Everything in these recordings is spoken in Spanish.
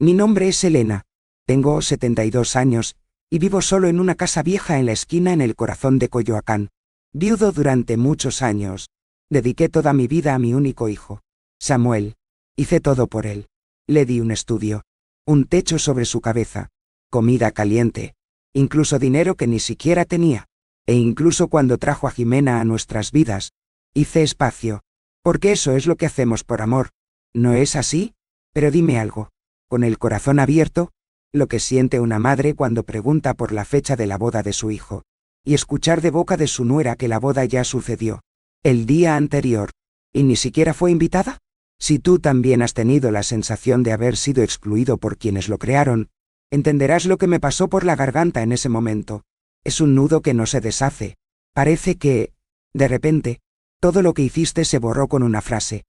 Mi nombre es Elena. Tengo 72 años, y vivo solo en una casa vieja en la esquina en el corazón de Coyoacán. Viudo durante muchos años. Dediqué toda mi vida a mi único hijo, Samuel. Hice todo por él. Le di un estudio, un techo sobre su cabeza, comida caliente, incluso dinero que ni siquiera tenía. E incluso cuando trajo a Jimena a nuestras vidas, hice espacio. Porque eso es lo que hacemos por amor. ¿No es así? Pero dime algo. Con el corazón abierto, lo que siente una madre cuando pregunta por la fecha de la boda de su hijo, y escuchar de boca de su nuera que la boda ya sucedió el día anterior, y ni siquiera fue invitada. Si tú también has tenido la sensación de haber sido excluido por quienes lo crearon, entenderás lo que me pasó por la garganta en ese momento. Es un nudo que no se deshace. Parece que, de repente, todo lo que hiciste se borró con una frase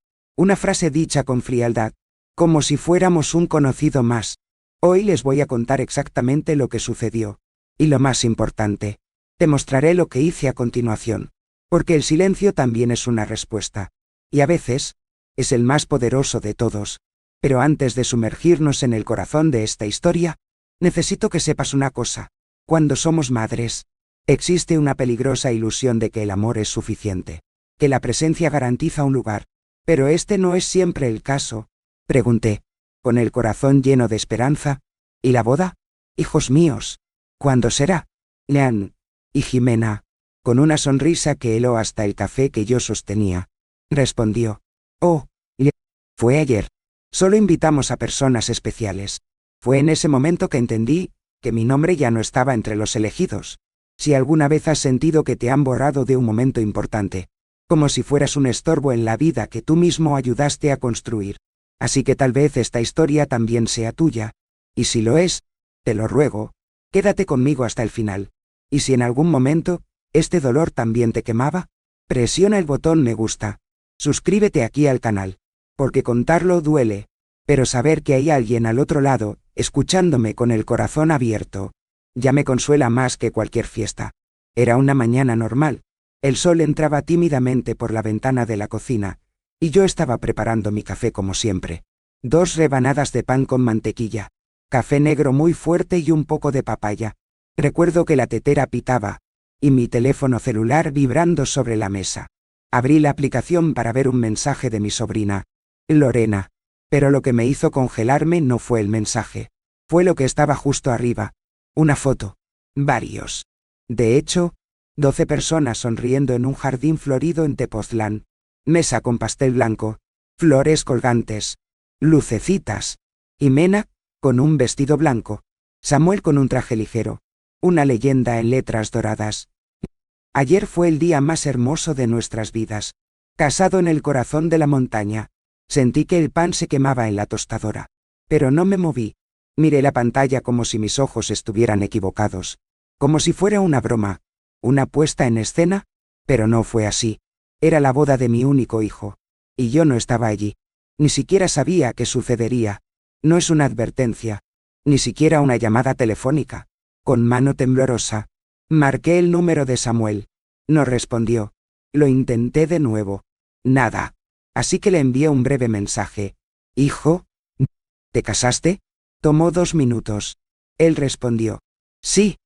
dicha con frialdad, como si fuéramos un conocido más. Hoy les voy a contar exactamente lo que sucedió. Y lo más importante, te mostraré lo que hice a continuación. Porque el silencio también es una respuesta. Y a veces, es el más poderoso de todos. Pero antes de sumergirnos en el corazón de esta historia, necesito que sepas una cosa. Cuando somos madres, existe una peligrosa ilusión de que el amor es suficiente, que la presencia garantiza un lugar. Pero este no es siempre el caso. Pregunté, con el corazón lleno de esperanza. ¿Y la boda? Hijos míos, ¿cuándo será? Leanne y Jimena, con una sonrisa que heló hasta el café que yo sostenía, respondió. Oh, fue ayer. Solo invitamos a personas especiales. Fue en ese momento que entendí que mi nombre ya no estaba entre los elegidos. Si alguna vez has sentido que te han borrado de un momento importante, como si fueras un estorbo en la vida que tú mismo ayudaste a construir. Así que tal vez esta historia también sea tuya. Y si lo es, te lo ruego, quédate conmigo hasta el final. Y si en algún momento, este dolor también te quemaba, presiona el botón me gusta. Suscríbete aquí al canal. Porque contarlo duele. Pero saber que hay alguien al otro lado, escuchándome con el corazón abierto, ya me consuela más que cualquier fiesta. Era una mañana normal. El sol entraba tímidamente por la ventana de la cocina, y yo estaba preparando mi café como siempre. 2 rebanadas de pan con mantequilla, café negro muy fuerte y un poco de papaya. Recuerdo que la tetera pitaba, y mi teléfono celular vibrando sobre la mesa. Abrí la aplicación para ver un mensaje de mi sobrina, Lorena. Pero lo que me hizo congelarme no fue el mensaje. Fue lo que estaba justo arriba. Una foto. Varios. De hecho, 12 personas sonriendo en un jardín florido en Tepoztlán. Mesa con pastel blanco, flores colgantes, lucecitas. Jimena, con un vestido blanco. Samuel con un traje ligero. Una leyenda en letras doradas. Ayer fue el día más hermoso de nuestras vidas. Casado en el corazón de la montaña. Sentí que el pan se quemaba en la tostadora. Pero no me moví. Miré la pantalla como si mis ojos estuvieran equivocados. Como si fuera una broma. Una puesta en escena. Pero no fue así. Era la boda de mi único hijo. Y yo no estaba allí. Ni siquiera sabía qué sucedería. No es una advertencia. Ni siquiera una llamada telefónica. Con mano temblorosa, marqué el número de Samuel. No respondió. Lo intenté de nuevo. Nada. Así que le envié un breve mensaje. Hijo, ¿te casaste? Tomó 2 minutos. Él respondió. Sí.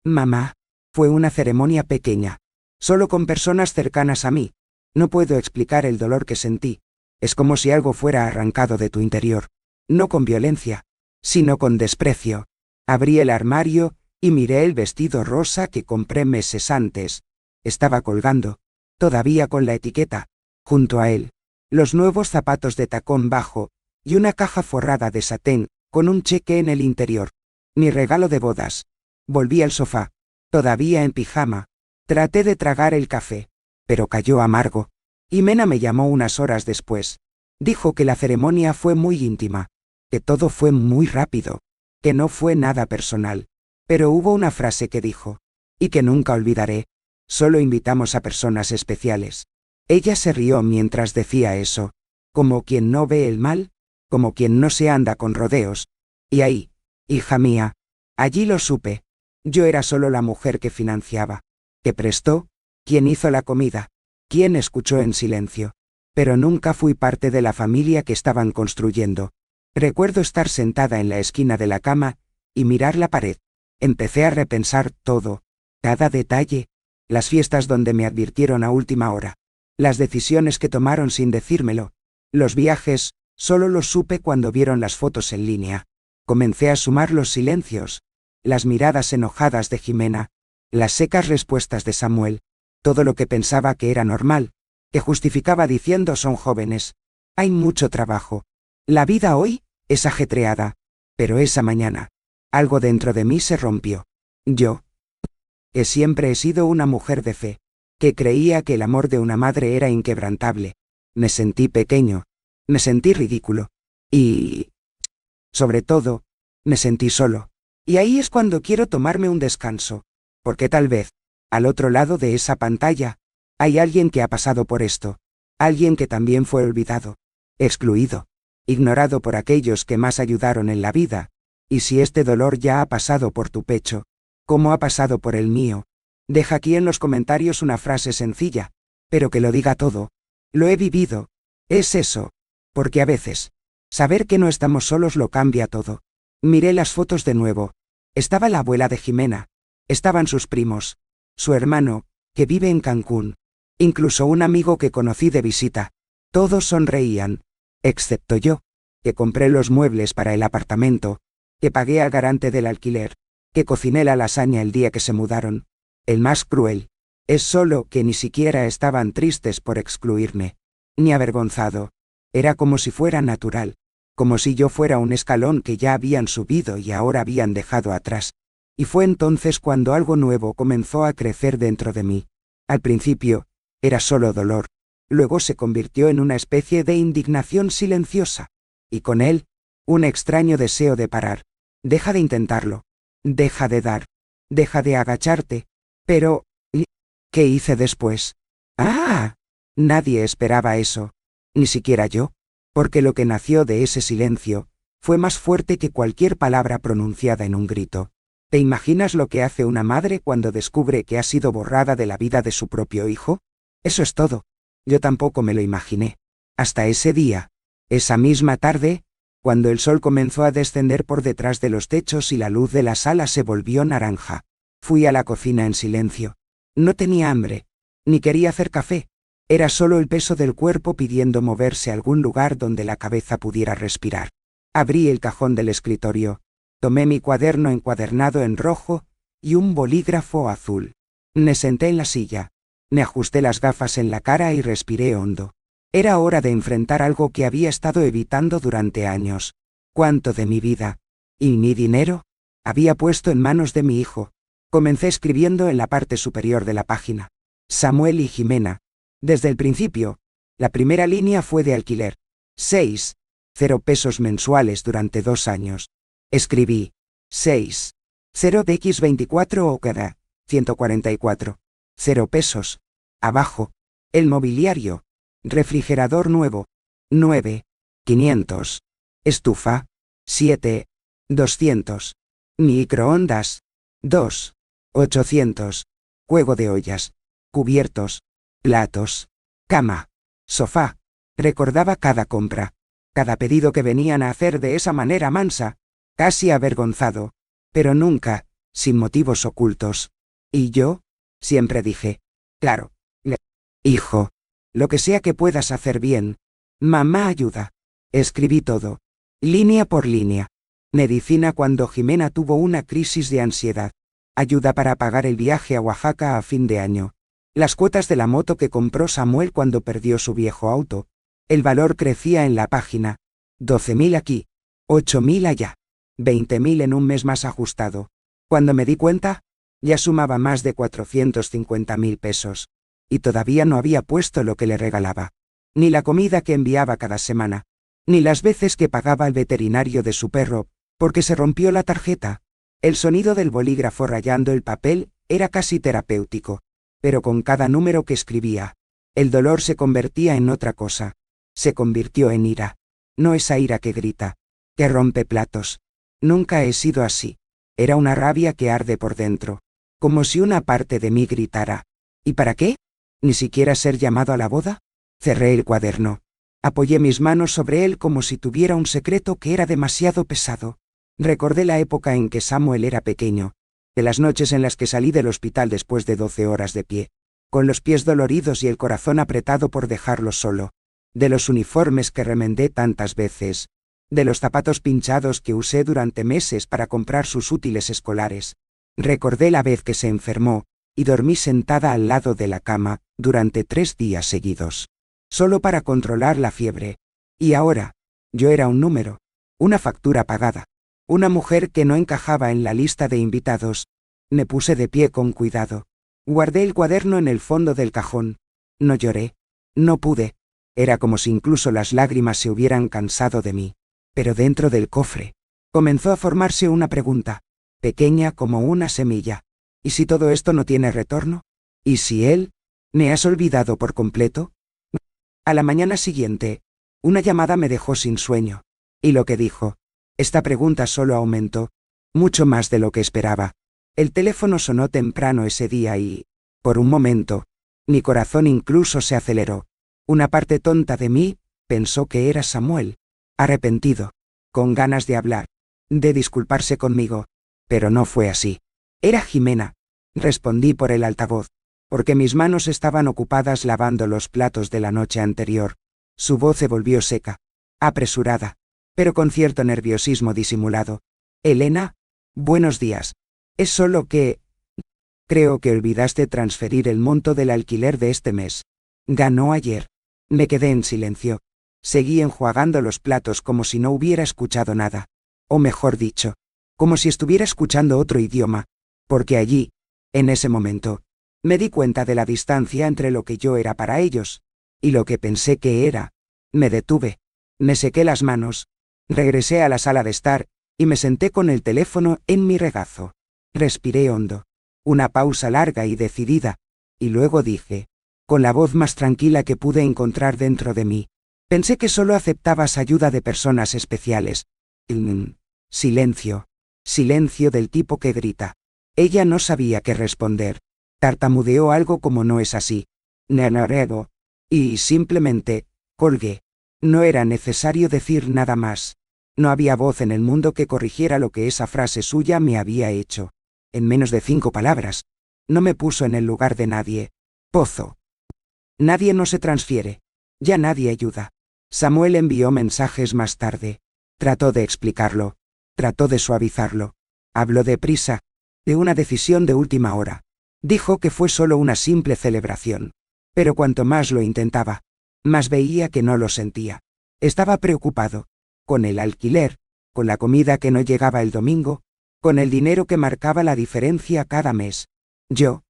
Mamá. Fue una ceremonia pequeña. Solo con personas cercanas a mí. No puedo explicar el dolor que sentí. Es como si algo fuera arrancado de tu interior. No con violencia, sino con desprecio. Abrí el armario y miré el vestido rosa que compré meses antes. Estaba colgando, todavía con la etiqueta, junto a él, los nuevos zapatos de tacón bajo y una caja forrada de satén con un cheque en el interior. Mi regalo de bodas. Volví al sofá, todavía en pijama. Traté de tragar el café, pero cayó amargo. Jimena me llamó unas horas después. Dijo que la ceremonia fue muy íntima, que todo fue muy rápido, que no fue nada personal. Pero hubo una frase que dijo, y que nunca olvidaré: solo invitamos a personas especiales. Ella se rió mientras decía eso, como quien no ve el mal, como quien no se anda con rodeos. Y ahí, hija mía, allí lo supe. Yo era solo la mujer que financiaba, que prestó, quien hizo la comida, quien escuchó en silencio. Pero nunca fui parte de la familia que estaban construyendo. Recuerdo estar sentada en la esquina de la cama y mirar la pared. Empecé a repensar todo, cada detalle, las fiestas donde me advirtieron a última hora, las decisiones que tomaron sin decírmelo, los viajes, solo los supe cuando vieron las fotos en línea. Comencé a sumar los silencios, las miradas enojadas de Jimena, las secas respuestas de Samuel, todo lo que pensaba que era normal, que justificaba diciendo son jóvenes. Hay mucho trabajo. La vida hoy es ajetreada, pero esa mañana, algo dentro de mí se rompió. Yo, que siempre he sido una mujer de fe, que creía que el amor de una madre era inquebrantable, me sentí pequeño, me sentí ridículo, y, sobre todo, me sentí solo. Y ahí es cuando quiero tomarme un descanso, porque tal vez, al otro lado de esa pantalla, hay alguien que ha pasado por esto, alguien que también fue olvidado, excluido, ignorado por aquellos que más ayudaron en la vida, y si este dolor ya ha pasado por tu pecho, ¿cómo ha pasado por el mío? Deja aquí en los comentarios una frase sencilla, pero que lo diga todo. Lo he vivido. Es eso. Porque a veces, saber que no estamos solos lo cambia todo. Miré las fotos de nuevo. Estaba la abuela de Jimena. Estaban sus primos. Su hermano, que vive en Cancún. Incluso un amigo que conocí de visita. Todos sonreían. Excepto yo, que compré los muebles para el apartamento, que pagué al garante del alquiler, que cociné la lasaña el día que se mudaron. El más cruel es solo que ni siquiera estaban tristes por excluirme, ni avergonzado. Era como si fuera natural, como si yo fuera un escalón que ya habían subido y ahora habían dejado atrás. Y fue entonces cuando algo nuevo comenzó a crecer dentro de mí. Al principio, era solo dolor, luego se convirtió en una especie de indignación silenciosa, y con él, un extraño deseo de parar. Deja de intentarlo, deja de dar, deja de agacharte. Pero, ¿qué hice después? ¡Ah! Nadie esperaba eso, ni siquiera yo, porque lo que nació de ese silencio fue más fuerte que cualquier palabra pronunciada en un grito. ¿Te imaginas lo que hace una madre cuando descubre que ha sido borrada de la vida de su propio hijo? Eso es todo. Yo tampoco me lo imaginé. Hasta ese día, esa misma tarde, cuando el sol comenzó a descender por detrás de los techos y la luz de la sala se volvió naranja. Fui a la cocina en silencio. No tenía hambre, ni quería hacer café. Era solo el peso del cuerpo pidiendo moverse a algún lugar donde la cabeza pudiera respirar. Abrí el cajón del escritorio. Tomé mi cuaderno encuadernado en rojo y un bolígrafo azul. Me senté en la silla. Me ajusté las gafas en la cara y respiré hondo. Era hora de enfrentar algo que había estado evitando durante años. ¿Cuánto de mi vida y mi dinero había puesto en manos de mi hijo? Comencé escribiendo en la parte superior de la página. Samuel y Jimena. Desde el principio, la primera línea fue de alquiler. 0 pesos mensuales durante 2 años. Escribí 0 de X24 o cada 144. 0 pesos. Abajo, el mobiliario. Refrigerador nuevo. 9. 500. Estufa. 7. 200. Microondas. 2. 800. Juego de ollas. Cubiertos. Platos. Cama. Sofá. Recordaba cada compra. Cada pedido que venían a hacer de esa manera mansa. Casi avergonzado. Pero nunca, sin motivos ocultos. Y yo, siempre dije, claro, hijo, lo que sea que puedas hacer bien. Mamá ayuda. Escribí todo. Línea por línea. Medicina cuando Jimena tuvo una crisis de ansiedad. Ayuda para pagar el viaje a Oaxaca a fin de año. Las cuotas de la moto que compró Samuel cuando perdió su viejo auto. El valor crecía en la página. 12.000 aquí. 8.000 allá. 20.000 en un mes más ajustado. Cuando me di cuenta, ya sumaba más de 450.000 pesos. Y todavía no había puesto lo que le regalaba. Ni la comida que enviaba cada semana. Ni las veces que pagaba al veterinario de su perro, porque se rompió la tarjeta. El sonido del bolígrafo rayando el papel era casi terapéutico. Pero con cada número que escribía, el dolor se convertía en otra cosa. Se convirtió en ira. No esa ira que grita, que rompe platos. Nunca he sido así. Era una rabia que arde por dentro. Como si una parte de mí gritara. ¿Y para qué? ¿Ni siquiera ser llamado a la boda? Cerré el cuaderno. Apoyé mis manos sobre él como si tuviera un secreto que era demasiado pesado. Recordé la época en que Samuel era pequeño, de las noches en las que salí del hospital después de 12 horas de pie, con los pies doloridos y el corazón apretado por dejarlo solo, de los uniformes que remendé tantas veces, de los zapatos pinchados que usé durante meses para comprar sus útiles escolares. Recordé la vez que se enfermó, y dormí sentada al lado de la cama, durante 3 días seguidos, solo para controlar la fiebre. Y ahora, yo era un número, una factura pagada, una mujer que no encajaba en la lista de invitados. Me puse de pie con cuidado. Guardé el cuaderno en el fondo del cajón. No lloré. No pude. Era como si incluso las lágrimas se hubieran cansado de mí. Pero dentro del cofre comenzó a formarse una pregunta, pequeña como una semilla. ¿Y si todo esto no tiene retorno? ¿Y si él? ¿Me has olvidado por completo? A la mañana siguiente, una llamada me dejó sin sueño. Y lo que dijo, esta pregunta solo aumentó, mucho más de lo que esperaba. El teléfono sonó temprano ese día y, por un momento, mi corazón incluso se aceleró. Una parte tonta de mí pensó que era Samuel, arrepentido, con ganas de hablar, de disculparse conmigo, pero no fue así. Era Jimena. Respondí por el altavoz, porque mis manos estaban ocupadas lavando los platos de la noche anterior. Su voz se volvió seca, apresurada, pero con cierto nerviosismo disimulado. Elena, buenos días. Es solo que... creo que olvidaste transferir el monto del alquiler de este mes. Ganó ayer. Me quedé en silencio. Seguí enjuagando los platos como si no hubiera escuchado nada. O mejor dicho, como si estuviera escuchando otro idioma. Porque allí, en ese momento, me di cuenta de la distancia entre lo que yo era para ellos y lo que pensé que era. Me detuve. Me sequé las manos. Regresé a la sala de estar y me senté con el teléfono en mi regazo. Respiré hondo. Una pausa larga y decidida. Y luego dije, con la voz más tranquila que pude encontrar dentro de mí, pensé que solo aceptabas ayuda de personas especiales. Silencio. Silencio del tipo que grita. Ella no sabía qué responder. Tartamudeó algo como no es así. Nenarego. Y simplemente, colgué. No era necesario decir nada más. No había voz en el mundo que corrigiera lo que esa frase suya me había hecho. En menos de 5 palabras. No me puso en el lugar de nadie. Pozo. Nadie no se transfiere. Ya nadie ayuda. Samuel envió mensajes más tarde. Trató de explicarlo. Trató de suavizarlo. Habló deprisa. De una decisión de última hora. Dijo que fue solo una simple celebración. Pero cuanto más lo intentaba, más veía que no lo sentía. Estaba preocupado. Con el alquiler, con la comida que no llegaba el domingo, con el dinero que marcaba la diferencia cada mes. Yo,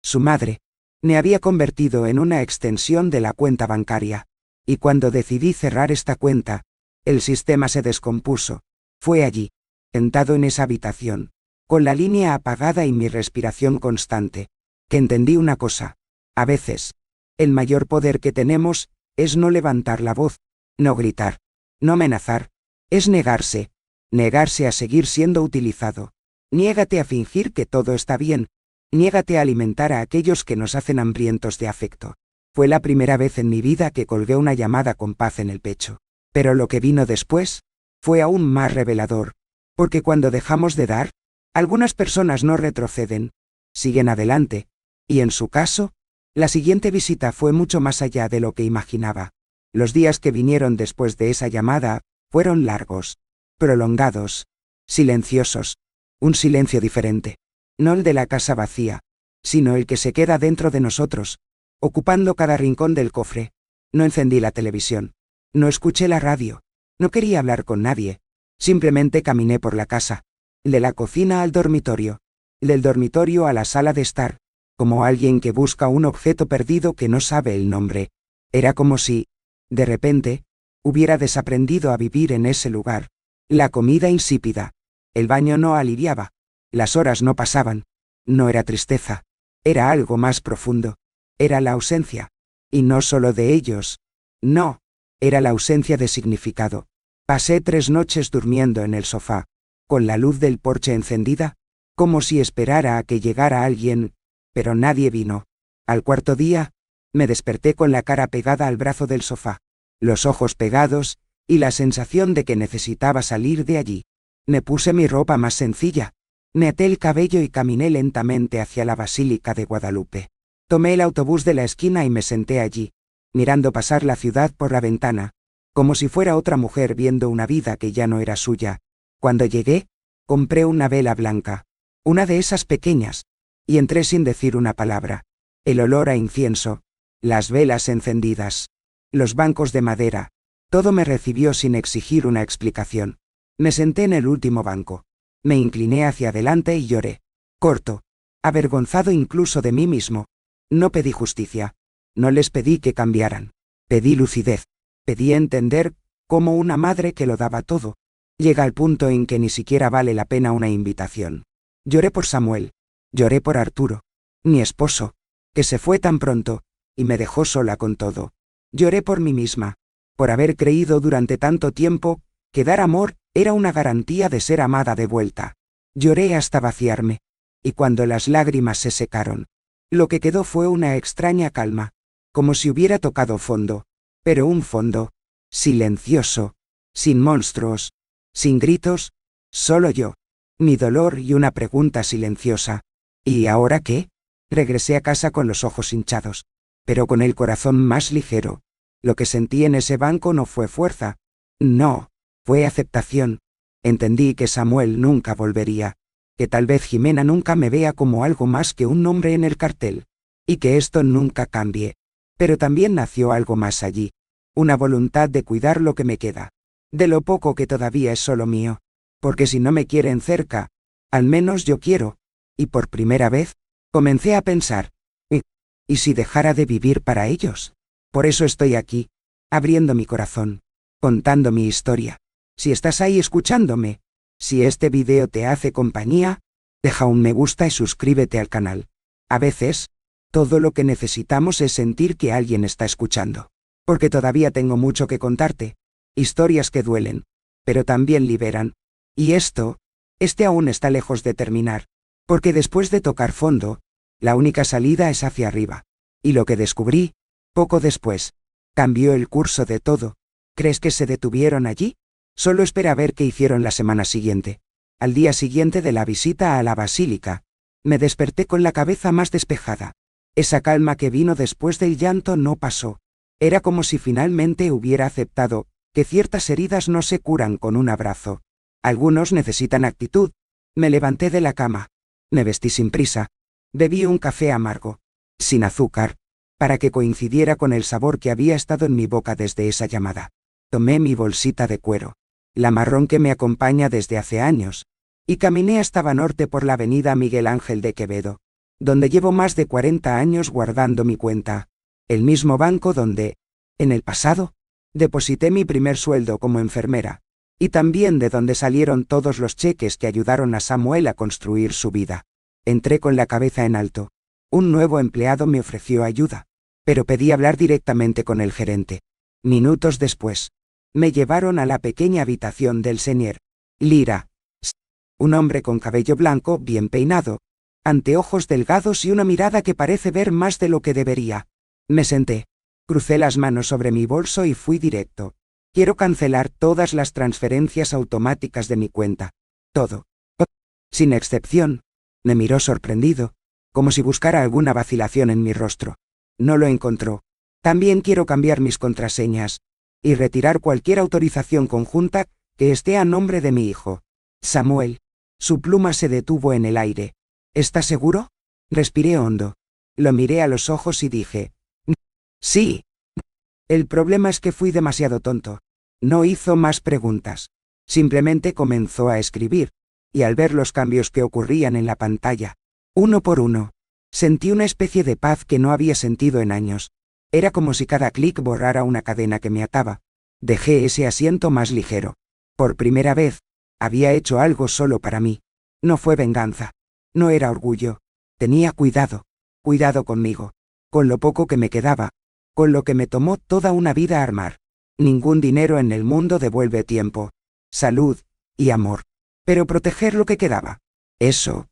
su madre, me había convertido en una extensión de la cuenta bancaria. Y cuando decidí cerrar esta cuenta, el sistema se descompuso. Fue allí, sentado en esa habitación, con la línea apagada y mi respiración constante, que entendí una cosa. A veces, el mayor poder que tenemos es no levantar la voz, no gritar, no amenazar, es negarse a seguir siendo utilizado. Niégate a fingir que todo está bien, niégate a alimentar a aquellos que nos hacen hambrientos de afecto. Fue la primera vez en mi vida que colgué una llamada con paz en el pecho. Pero lo que vino después fue aún más revelador, porque cuando dejamos de dar, algunas personas no retroceden, siguen adelante, y en su caso, la siguiente visita fue mucho más allá de lo que imaginaba. Los días que vinieron después de esa llamada fueron largos, prolongados, silenciosos, un silencio diferente, no el de la casa vacía, sino el que se queda dentro de nosotros, ocupando cada rincón del cofre. No encendí la televisión, no escuché la radio, no quería hablar con nadie, simplemente caminé por la casa, de la cocina al dormitorio, del dormitorio a la sala de estar, como alguien que busca un objeto perdido que no sabe el nombre. Era como si, de repente, hubiera desaprendido a vivir en ese lugar. La comida insípida, el baño no aliviaba, las horas no pasaban. No era tristeza, era algo más profundo. Era la ausencia, y no solo de ellos. No, era la ausencia de significado. Pasé 3 noches durmiendo en el sofá, con la luz del porche encendida, como si esperara a que llegara alguien, pero nadie vino. Al 4.º día, me desperté con la cara pegada al brazo del sofá. los ojos pegados, y la sensación de que necesitaba salir de allí. Me puse mi ropa más sencilla, me até el cabello y caminé lentamente hacia la Basílica de Guadalupe. Tomé el autobús de la esquina y me senté allí, mirando pasar la ciudad por la ventana, como si fuera otra mujer viendo una vida que ya no era suya. Cuando llegué, compré una vela blanca, una de esas pequeñas, y entré sin decir una palabra. El olor a incienso, las velas encendidas, los bancos de madera, todo me recibió sin exigir una explicación. Me senté en el último banco, me incliné hacia adelante y lloré, corto, avergonzado incluso de mí mismo. No pedí justicia, no les pedí que cambiaran, pedí lucidez, pedí entender cómo una madre que lo daba todo llega al punto en que ni siquiera vale la pena una invitación. Lloré por Samuel, lloré por Arturo, mi esposo, que se fue tan pronto, y me dejó sola con todo. Lloré por mí misma, por haber creído durante tanto tiempo que dar amor era una garantía de ser amada de vuelta. Lloré hasta vaciarme, y cuando las lágrimas se secaron, lo que quedó fue una extraña calma, como si hubiera tocado fondo, pero un fondo silencioso, sin monstruos, sin gritos, solo yo, mi dolor y una pregunta silenciosa. ¿Y ahora qué? Regresé a casa con los ojos hinchados, pero con el corazón más ligero. Lo que sentí en ese banco no fue fuerza, no, fue aceptación. Entendí que Samuel nunca volvería, que tal vez Jimena nunca me vea como algo más que un nombre en el cartel, y que esto nunca cambie. Pero también nació algo más allí, una voluntad de cuidar lo que me queda, de lo poco que todavía es solo mío, porque si no me quieren cerca, al menos yo quiero, y por primera vez, comencé a pensar, ¿y si dejara de vivir para ellos? Por eso estoy aquí, abriendo mi corazón, contando mi historia. Si estás ahí escuchándome, si este video te hace compañía, deja un me gusta y suscríbete al canal. A veces, todo lo que necesitamos es sentir que alguien está escuchando. Porque todavía tengo mucho que contarte, historias que duelen, pero también liberan. Y este aún está lejos de terminar, porque después de tocar fondo, la única salida es hacia arriba. Y lo que descubrí, poco después, cambió el curso de todo. ¿Crees que se detuvieron allí? Solo espera a ver qué hicieron la semana siguiente. Al día siguiente de la visita a la basílica, me desperté con la cabeza más despejada. Esa calma que vino después del llanto no pasó. Era como si finalmente hubiera aceptado que ciertas heridas no se curan con un abrazo. Algunos necesitan actitud. Me levanté de la cama. Me vestí sin prisa. Bebí un café amargo, sin azúcar, para que coincidiera con el sabor que había estado en mi boca desde esa llamada. Tomé mi bolsita de cuero, la marrón que me acompaña desde hace años, y caminé hasta Banorte por la avenida Miguel Ángel de Quevedo, donde llevo más de 40 años guardando mi cuenta. El mismo banco donde, en el pasado, deposité mi primer sueldo como enfermera, y también de donde salieron todos los cheques que ayudaron a Samuel a construir su vida. Entré con la cabeza en alto. Un nuevo empleado me ofreció ayuda, pero pedí hablar directamente con el gerente. Minutos después, me llevaron a la pequeña habitación del señor Lira, un hombre con cabello blanco, bien peinado, anteojos delgados y una mirada que parece ver más de lo que debería. Me senté, crucé las manos sobre mi bolso y fui directo. Quiero cancelar todas las transferencias automáticas de mi cuenta. Todo. Sin excepción. Me miró sorprendido, como si buscara alguna vacilación en mi rostro. No lo encontró. También quiero cambiar mis contraseñas y retirar cualquier autorización conjunta que esté a nombre de mi hijo, Samuel. Su pluma se detuvo en el aire. ¿Estás seguro? Respiré hondo. Lo miré a los ojos y dije, sí. El problema es que fui demasiado tonto. No hizo más preguntas. Simplemente comenzó a escribir, y al ver los cambios que ocurrían en la pantalla, uno por uno, sentí una especie de paz que no había sentido en años. Era como si cada clic borrara una cadena que me ataba. Dejé ese asiento más ligero. Por primera vez, había hecho algo solo para mí. No fue venganza. No era orgullo. Tenía cuidado. Cuidado conmigo. Con lo poco que me quedaba. Con lo que me tomó toda una vida armar. Ningún dinero en el mundo devuelve tiempo, salud y amor. Pero proteger lo que quedaba. Eso.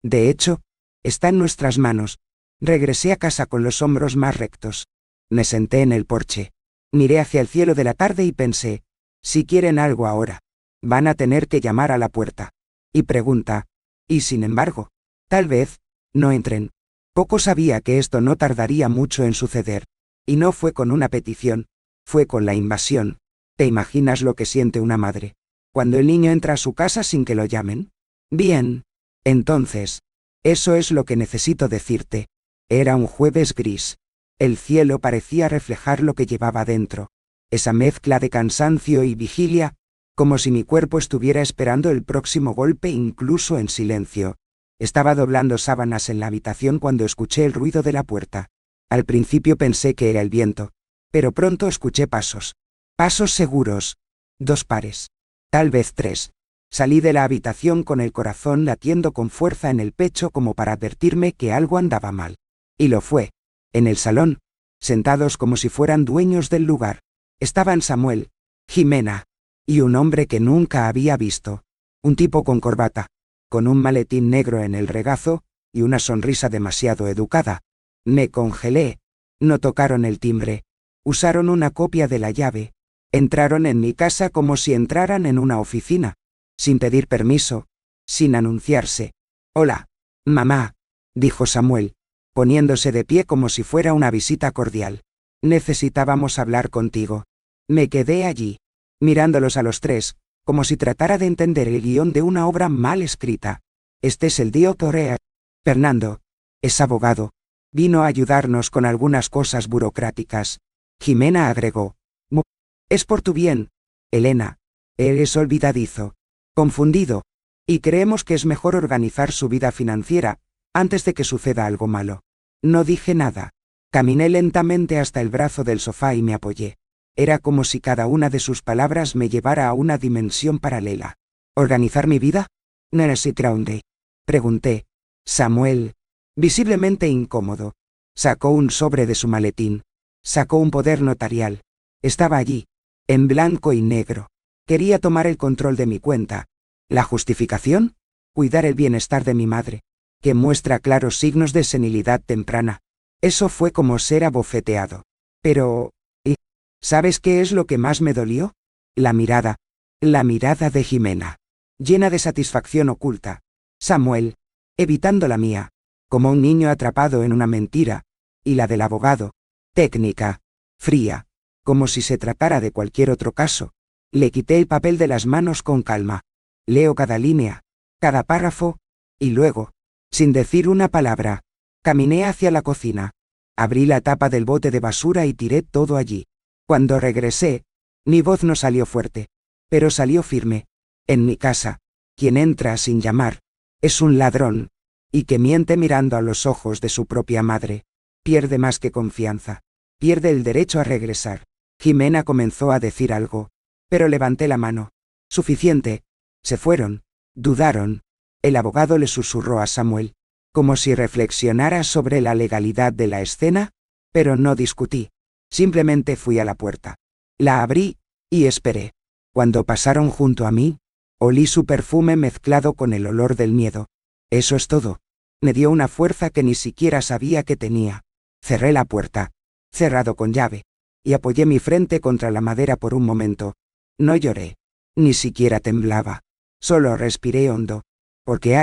De hecho, está en nuestras manos. Regresé a casa con los hombros más rectos. Me senté en el porche. Miré hacia el cielo de la tarde y pensé, si quieren algo ahora, van a tener que llamar a la puerta. Y pregunta, y sin embargo, tal vez, no entren. Poco sabía que esto no tardaría mucho en suceder. Y no fue con una petición, fue con la invasión. ¿Te imaginas lo que siente una madre cuando el niño entra a su casa sin que lo llamen? Bien. Entonces, eso es lo que necesito decirte. Era un jueves gris. El cielo parecía reflejar lo que llevaba dentro. Esa mezcla de cansancio y vigilia, como si mi cuerpo estuviera esperando el próximo golpe incluso en silencio. Estaba doblando sábanas en la habitación cuando escuché el ruido de la puerta. Al principio pensé que era el viento, pero pronto escuché pasos. Pasos seguros. 2 pares. Tal vez 3. Salí de la habitación con el corazón latiendo con fuerza en el pecho como para advertirme que algo andaba mal. Y lo fue. En el salón, sentados como si fueran dueños del lugar, estaban Samuel, Jimena, y un hombre que nunca había visto. Un tipo con corbata, con un maletín negro en el regazo, y una sonrisa demasiado educada. Me congelé. No tocaron el timbre. Usaron una copia de la llave. Entraron en mi casa como si entraran en una oficina. Sin pedir permiso. Sin anunciarse. Hola, mamá, dijo Samuel, poniéndose de pie como si fuera una visita cordial. Necesitábamos hablar contigo. Me quedé allí, mirándolos a los tres, como si tratara de entender el guión de una obra mal escrita. Este es el Dr. Fernando. Es abogado. Vino a ayudarnos con algunas cosas burocráticas. Jimena agregó. Es por tu bien, Elena. Eres olvidadizo. Confundido. Y creemos que es mejor organizar su vida financiera, antes de que suceda algo malo. No dije nada. Caminé lentamente hasta el brazo del sofá y me apoyé. Era como si cada una de sus palabras me llevara a una dimensión paralela. ¿Organizar mi vida? ¿Necesitronde? Pregunté. Samuel, visiblemente incómodo, sacó un sobre de su maletín. Sacó un poder notarial. Estaba allí, en blanco y negro. Quería tomar el control de mi cuenta. ¿La justificación? Cuidar el bienestar de mi madre, que muestra claros signos de senilidad temprana. Eso fue como ser abofeteado. Pero, ¿y sabes qué es lo que más me dolió? La mirada de Jimena, llena de satisfacción oculta. Samuel, evitando la mía, como un niño atrapado en una mentira, y la del abogado, técnica, fría, como si se tratara de cualquier otro caso. Le quité el papel de las manos con calma. Leo cada línea, cada párrafo, y luego, sin decir una palabra, caminé hacia la cocina. Abrí la tapa del bote de basura y tiré todo allí. Cuando regresé, mi voz no salió fuerte, pero salió firme. En mi casa, quien entra sin llamar, es un ladrón, y que miente mirando a los ojos de su propia madre. Pierde más que confianza. Pierde el derecho a regresar. Jimena comenzó a decir algo, pero levanté la mano. Suficiente. Se fueron. Dudaron. El abogado le susurró a Samuel, como si reflexionara sobre la legalidad de la escena, pero no discutí. Simplemente fui a la puerta. La abrí, y esperé. Cuando pasaron junto a mí, olí su perfume mezclado con el olor del miedo. Eso es todo. Me dio una fuerza que ni siquiera sabía que tenía. Cerré la puerta, cerrado con llave, y apoyé mi frente contra la madera por un momento. No lloré, ni siquiera temblaba. Solo respiré hondo. Porque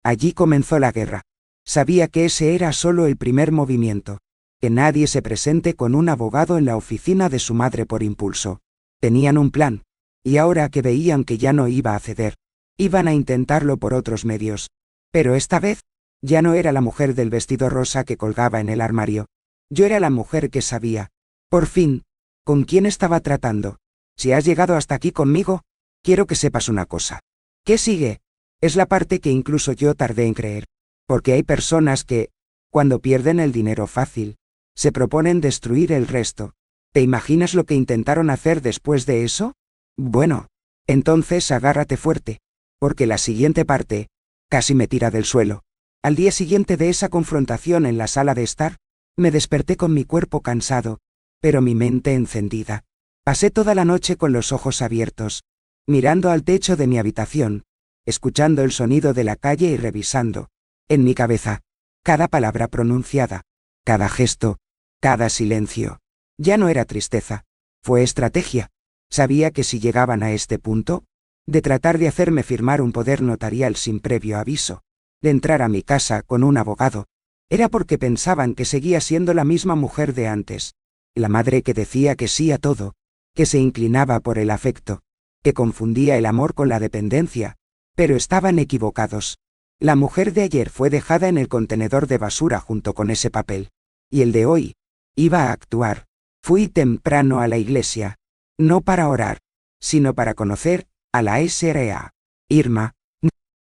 allí comenzó la guerra. Sabía que ese era solo el primer movimiento. Que nadie se presente con un abogado en la oficina de su madre por impulso. Tenían un plan, y ahora que veían que ya no iba a ceder, iban a intentarlo por otros medios. Pero esta vez, ya no era la mujer del vestido rosa que colgaba en el armario. Yo era la mujer que sabía, por fin, con quién estaba tratando. Si has llegado hasta aquí conmigo, quiero que sepas una cosa. ¿Qué sigue? Es la parte que incluso yo tardé en creer. Porque hay personas que, cuando pierden el dinero fácil, se proponen destruir el resto. ¿Te imaginas lo que intentaron hacer después de eso? Bueno, entonces agárrate fuerte, porque la siguiente parte casi me tira del suelo. Al día siguiente de esa confrontación en la sala de estar, me desperté con mi cuerpo cansado, pero mi mente encendida. Pasé toda la noche con los ojos abiertos, mirando al techo de mi habitación, escuchando el sonido de la calle y revisando, en mi cabeza, cada palabra pronunciada, cada gesto, cada silencio. Ya no era tristeza, Fue estrategia. Sabía que si llegaban a este punto, de tratar de hacerme firmar un poder notarial sin previo aviso, de entrar a mi casa con un abogado, era porque pensaban que seguía siendo la misma mujer de antes, la madre que decía que sí a todo, que se inclinaba por el afecto, que confundía el amor con la dependencia, pero estaban equivocados. La mujer de ayer fue dejada en el contenedor de basura junto con ese papel, y el de hoy iba a actuar. Fui temprano a la iglesia, no para orar, sino para conocer a la Sra. Irma.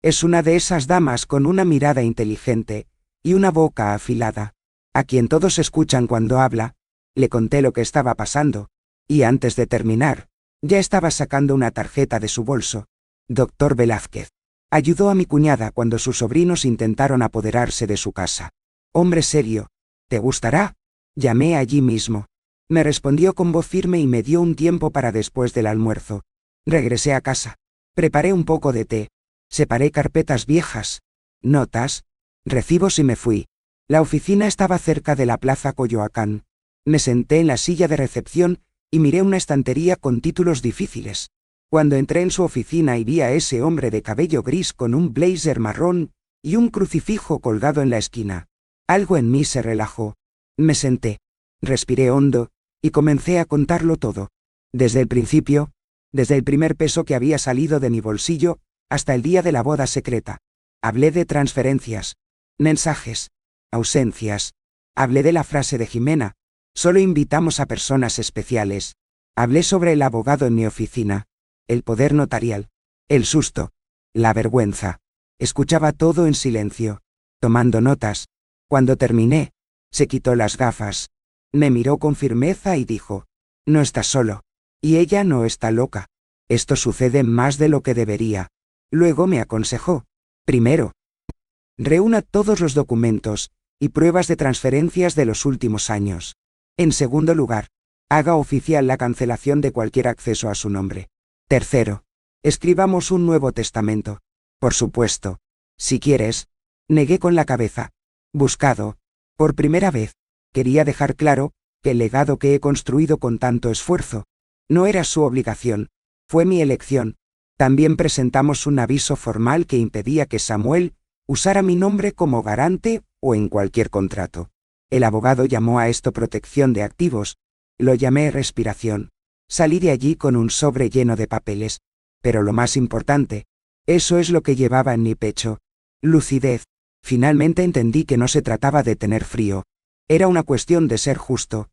Es una de esas damas con una mirada inteligente y una boca afilada, a quien todos escuchan cuando habla. Le conté lo que estaba pasando, y antes de terminar, ya estaba sacando una tarjeta de su bolso. Doctor Velázquez. Ayudó a mi cuñada cuando sus sobrinos intentaron apoderarse de su casa. Hombre serio. ¿Te gustará? Llamé allí mismo. Me respondió con voz firme y me dio un tiempo para después del almuerzo. Regresé a casa. Preparé un poco de té. Separé carpetas viejas, notas, recibos y me fui. La oficina estaba cerca de la Plaza Coyoacán. Me senté en la silla de recepción y miré una estantería con títulos difíciles. Cuando entré en su oficina y vi a ese hombre de cabello gris con un blazer marrón y un crucifijo colgado en la esquina, algo en mí se relajó. Me senté, respiré hondo y comencé a contarlo todo. Desde el principio, desde el primer peso que había salido de mi bolsillo, hasta el día de la boda secreta. Hablé de transferencias, mensajes, ausencias. Hablé de la frase de Jimena, solo invitamos a personas especiales. Hablé sobre el abogado en mi oficina, el poder notarial, el susto, la vergüenza. Escuchaba todo en silencio, tomando notas. Cuando terminé, se quitó las gafas. Me miró con firmeza y dijo, no estás solo. Y ella no está loca. Esto sucede más de lo que debería. Luego me aconsejó. Primero, reúna todos los documentos y pruebas de transferencias de los últimos años. En segundo lugar, haga oficial la cancelación de cualquier acceso a su nombre. Tercero, escribamos un nuevo testamento. Por supuesto. Si quieres. Negué con la cabeza. Buscado. Por primera vez, quería dejar claro que el legado que he construido con tanto esfuerzo no era su obligación, fue mi elección. También presentamos un aviso formal que impedía que Samuel usara mi nombre como garante o en cualquier contrato. El abogado llamó a esto protección de activos, lo llamé respiración. Salí de allí con un sobre lleno de papeles, pero lo más importante, eso es lo que llevaba en mi pecho. Lucidez. Finalmente entendí que no se trataba de tener frío. Era una cuestión de ser justo.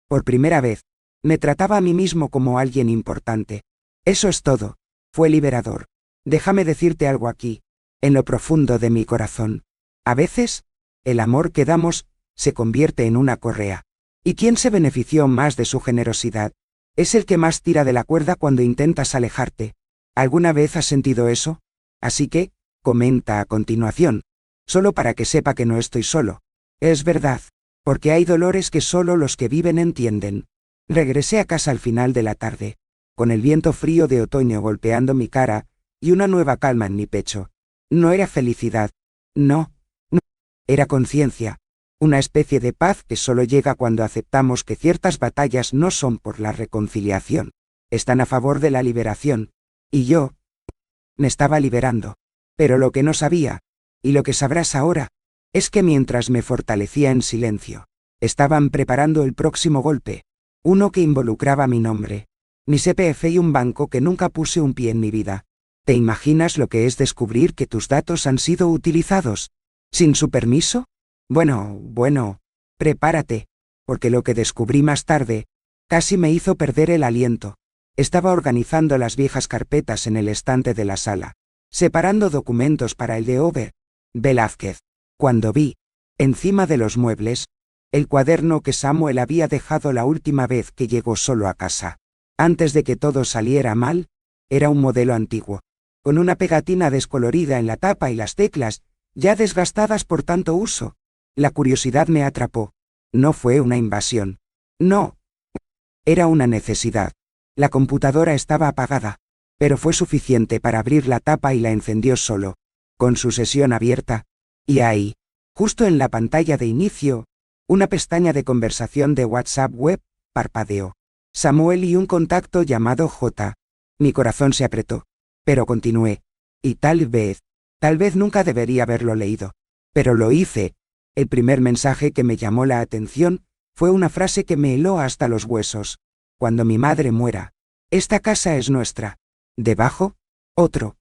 Por primera vez, me trataba a mí mismo como alguien importante. Eso es todo. Fue liberador. Déjame decirte algo aquí, en lo profundo de mi corazón. A veces, el amor que damos se convierte en una correa. ¿Y quién se benefició más de su generosidad? Es el que más tira de la cuerda cuando intentas alejarte. ¿Alguna vez has sentido eso? Así que, comenta a continuación, solo para que sepa que no estoy solo. Es verdad, porque hay dolores que solo los que viven entienden. Regresé a casa al final de la tarde, con el viento frío de otoño golpeando mi cara y una nueva calma en mi pecho. No era felicidad. No. Era conciencia. Una especie de paz que solo llega cuando aceptamos que ciertas batallas no son por la reconciliación. Están a favor de la liberación. Y yo me estaba liberando. Pero lo que no sabía, y lo que sabrás ahora, es que mientras me fortalecía en silencio, estaban preparando el próximo golpe, uno que involucraba mi nombre, mi CPF y un banco que nunca puse un pie en mi vida. ¿Te imaginas lo que es descubrir que tus datos han sido utilizados? ¿Sin su permiso? Bueno, prepárate, porque lo que descubrí más tarde, casi me hizo perder el aliento. Estaba organizando las viejas carpetas en el estante de la sala, separando documentos para el de Velázquez, cuando vi, encima de los muebles, el cuaderno que Samuel había dejado la última vez que llegó solo a casa. Antes de que todo saliera mal, era un modelo antiguo, con una pegatina descolorida en la tapa y las teclas, ya desgastadas por tanto uso. La curiosidad me atrapó. No fue una invasión. No. Era una necesidad. La computadora estaba apagada, pero fue suficiente para abrir la tapa y la encendió solo, con su sesión abierta, y ahí, justo en la pantalla de inicio, una pestaña de conversación de WhatsApp web, parpadeó. Samuel y un contacto llamado J. Mi corazón se apretó. Pero continué. Y tal vez nunca debería haberlo leído. Pero lo hice. El primer mensaje que me llamó la atención fue una frase que me heló hasta los huesos. Cuando mi madre muera, esta casa es nuestra. Debajo, otro.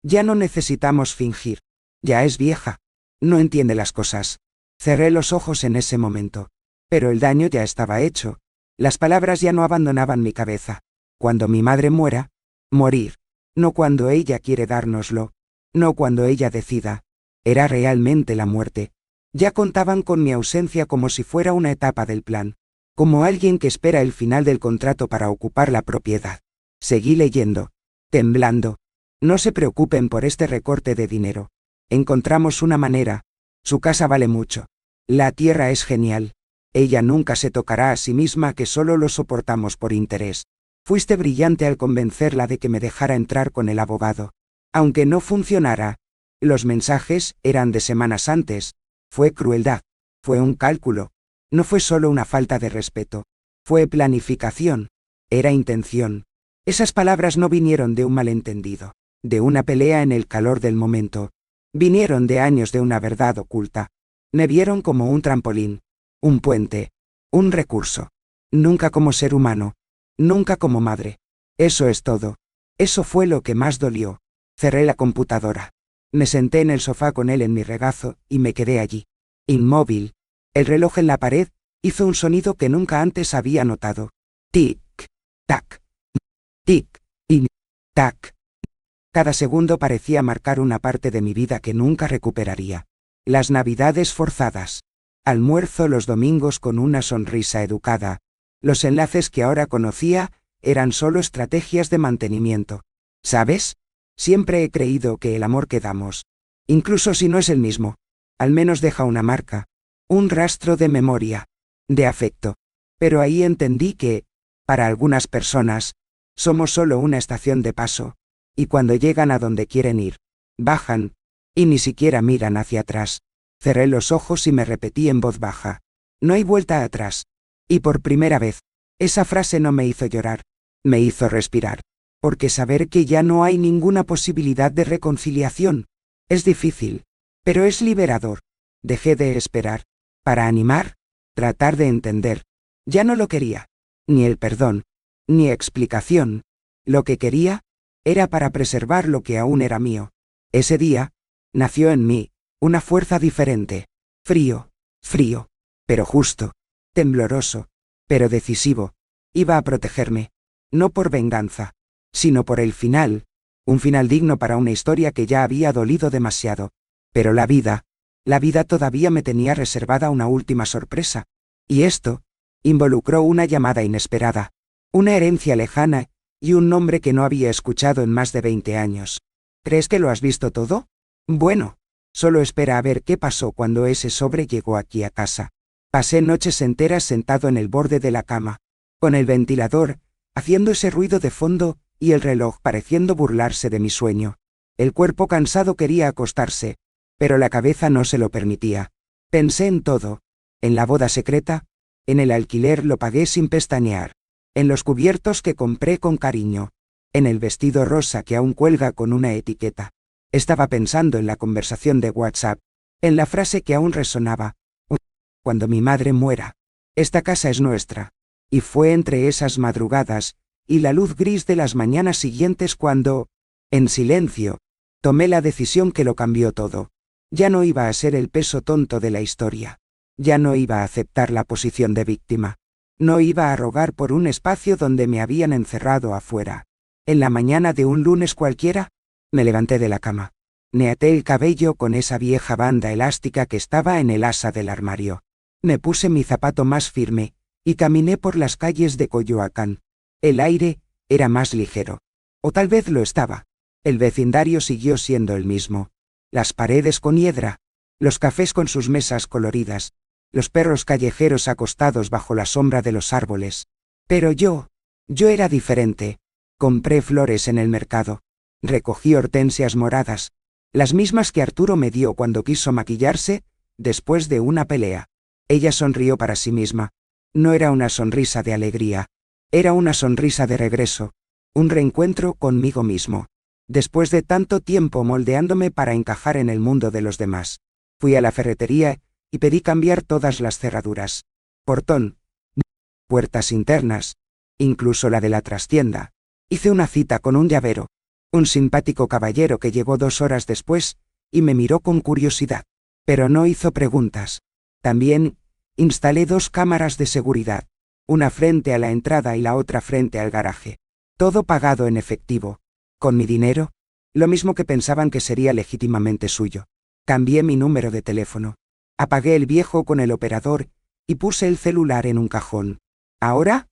Ya no necesitamos fingir. Ya es vieja. No entiende las cosas. Cerré los ojos en ese momento. Pero el daño ya estaba hecho. Las palabras ya no abandonaban mi cabeza. Cuando mi madre muera, morir. No cuando ella quiere dárnoslo. No cuando ella decida. Era realmente la muerte. Ya contaban con mi ausencia como si fuera una etapa del plan. Como alguien que espera el final del contrato para ocupar la propiedad. Seguí leyendo. Temblando. No se preocupen por este recorte de dinero. Encontramos una manera. Su casa vale mucho. La tierra es genial. Ella nunca se tocará a sí misma, que solo lo soportamos por interés. Fuiste brillante al convencerla de que me dejara entrar con el abogado. Aunque no funcionara. Los mensajes eran de semanas antes. Fue crueldad. Fue un cálculo. No fue solo una falta de respeto. Fue planificación. Era intención. Esas palabras no vinieron de un malentendido, de una pelea en el calor del momento. Vinieron de años de una verdad oculta. Me vieron como un trampolín, un puente, un recurso. Nunca como ser humano. Nunca como madre. Eso es todo. Eso fue lo que más dolió. Cerré la computadora. Me senté en el sofá con él en mi regazo y me quedé allí. Inmóvil. El reloj en la pared hizo un sonido que nunca antes había notado. Tic, tac. Tic, y tac. Cada segundo parecía marcar una parte de mi vida que nunca recuperaría. Las navidades forzadas. Almuerzo los domingos con una sonrisa educada. Los enlaces que ahora conocía eran solo estrategias de mantenimiento. ¿Sabes? Siempre he creído que el amor que damos, incluso si no es el mismo, al menos deja una marca, un rastro de memoria, de afecto. Pero ahí entendí que, para algunas personas, somos solo una estación de paso, y cuando llegan a donde quieren ir, bajan, y ni siquiera miran hacia atrás. Cerré los ojos y me repetí en voz baja. No hay vuelta atrás. Y por primera vez, esa frase no me hizo llorar, me hizo respirar. Porque saber que ya no hay ninguna posibilidad de reconciliación es difícil, pero es liberador. Dejé de esperar. Para animar, tratar de entender. Ya no lo quería. Ni el perdón, ni explicación. Lo que quería era para preservar lo que aún era mío. Ese día, nació en mí una fuerza diferente. Frío, pero justo. Tembloroso, pero decisivo. Iba a protegerme. No por venganza, sino por el final. Un final digno para una historia que ya había dolido demasiado. Pero la vida todavía me tenía reservada una última sorpresa. Y esto involucró una llamada inesperada, una herencia lejana y un nombre que no había escuchado en más de 20 años. ¿Crees que lo has visto todo? Bueno, solo espera a ver qué pasó cuando ese sobre llegó aquí a casa. Pasé noches enteras sentado en el borde de la cama, con el ventilador haciendo ese ruido de fondo y el reloj pareciendo burlarse de mi sueño. El cuerpo cansado quería acostarse, pero la cabeza no se lo permitía. Pensé en todo. En la boda secreta, en el alquiler lo pagué sin pestañear, en los cubiertos que compré con cariño, en el vestido rosa que aún cuelga con una etiqueta. Estaba pensando en la conversación de WhatsApp, en la frase que aún resonaba. Cuando mi madre muera, esta casa es nuestra. Y fue entre esas madrugadas y la luz gris de las mañanas siguientes cuando, en silencio, tomé la decisión que lo cambió todo. Ya no iba a ser el peso tonto de la historia. Ya no iba a aceptar la posición de víctima. No iba a rogar por un espacio donde me habían encerrado afuera. En la mañana de un lunes cualquiera, me levanté de la cama. Me até el cabello con esa vieja banda elástica que estaba en el asa del armario. Me puse mi zapato más firme y caminé por las calles de Coyoacán. El aire era más ligero. O tal vez lo estaba. El vecindario siguió siendo el mismo. Las paredes con hiedra, los cafés con sus mesas coloridas, los perros callejeros acostados bajo la sombra de los árboles. Pero yo era diferente. Compré flores en el mercado. Recogí hortensias moradas, las mismas que Arturo me dio cuando quiso maquillarse, después de una pelea. Ella sonrió para sí misma. No era una sonrisa de alegría. Era una sonrisa de regreso. Un reencuentro conmigo mismo. Después de tanto tiempo moldeándome para encajar en el mundo de los demás. Fui a la ferretería y pedí cambiar todas las cerraduras. Portón. Puertas internas. Incluso la de la trastienda. Hice una cita con un llavero. Un simpático caballero que llegó 2 horas después, y me miró con curiosidad. Pero no hizo preguntas. También instalé 2 cámaras de seguridad. Una frente a la entrada y la otra frente al garaje. Todo pagado en efectivo. ¿Con mi dinero? Lo mismo que pensaban que sería legítimamente suyo. Cambié mi número de teléfono. Apagué el viejo con el operador y puse el celular en un cajón. Ahora,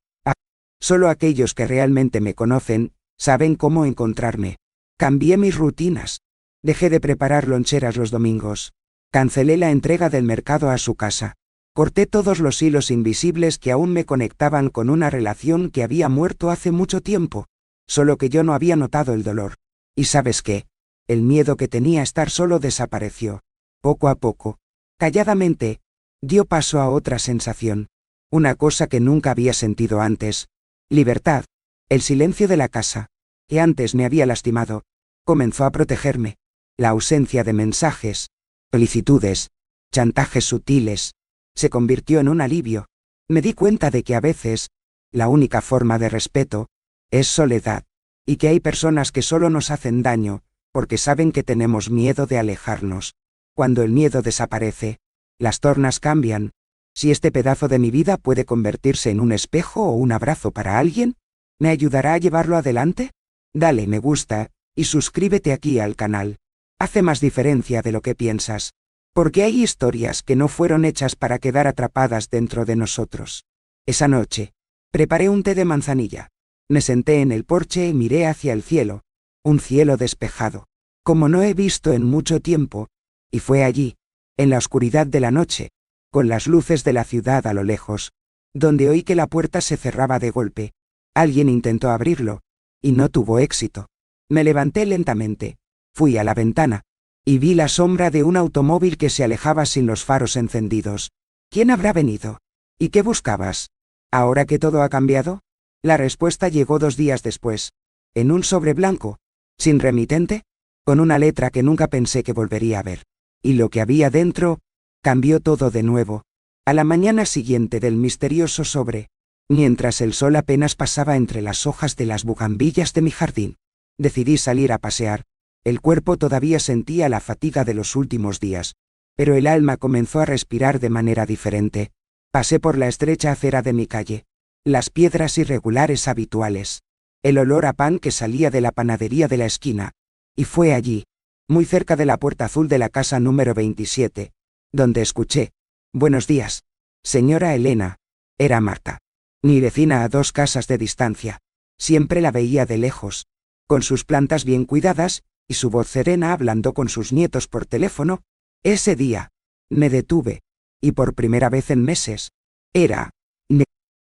solo aquellos que realmente me conocen saben cómo encontrarme. Cambié mis rutinas. Dejé de preparar loncheras los domingos. Cancelé la entrega del mercado a su casa. Corté todos los hilos invisibles que aún me conectaban con una relación que había muerto hace mucho tiempo. Solo que yo no había notado el dolor. ¿Y sabes qué? El miedo que tenía a estar solo desapareció. Poco a poco. Calladamente. Dio paso a otra sensación. Una cosa que nunca había sentido antes. Libertad. El silencio de la casa, que antes me había lastimado, comenzó a protegerme. La ausencia de mensajes, solicitudes, chantajes sutiles, se convirtió en un alivio. Me di cuenta de que a veces, la única forma de respeto, es soledad, y que hay personas que solo nos hacen daño, porque saben que tenemos miedo de alejarnos. Cuando el miedo desaparece, las tornas cambian. Si este pedazo de mi vida puede convertirse en un espejo o un abrazo para alguien, ¿me ayudará a llevarlo adelante? Dale me gusta, y suscríbete aquí al canal. Hace más diferencia de lo que piensas. Porque hay historias que no fueron hechas para quedar atrapadas dentro de nosotros. Esa noche, preparé un té de manzanilla. Me senté en el porche y miré hacia el cielo. Un cielo despejado, como no he visto en mucho tiempo. Y fue allí, en la oscuridad de la noche, con las luces de la ciudad a lo lejos, donde oí que la puerta se cerraba de golpe. Alguien intentó abrirlo, y no tuvo éxito. Me levanté lentamente, fui a la ventana, y vi la sombra de un automóvil que se alejaba sin los faros encendidos. ¿Quién habrá venido? ¿Y qué buscabas? ¿Ahora que todo ha cambiado? La respuesta llegó 2 días después, en un sobre blanco, sin remitente, con una letra que nunca pensé que volvería a ver. Y lo que había dentro, cambió todo de nuevo. A la mañana siguiente del misterioso sobre, mientras el sol apenas pasaba entre las hojas de las bugambillas de mi jardín, decidí salir a pasear. El cuerpo todavía sentía la fatiga de los últimos días, pero el alma comenzó a respirar de manera diferente. Pasé por la estrecha acera de mi calle. Las piedras irregulares habituales. El olor a pan que salía de la panadería de la esquina. Y fue allí, muy cerca de la puerta azul de la casa número 27, donde escuché: «Buenos días, señora Elena». Era Marta. Mi vecina a 2 casas de distancia. Siempre la veía de lejos, con sus plantas bien cuidadas, y su voz serena hablando con sus nietos por teléfono. Ese día, me detuve, y por primera vez en meses,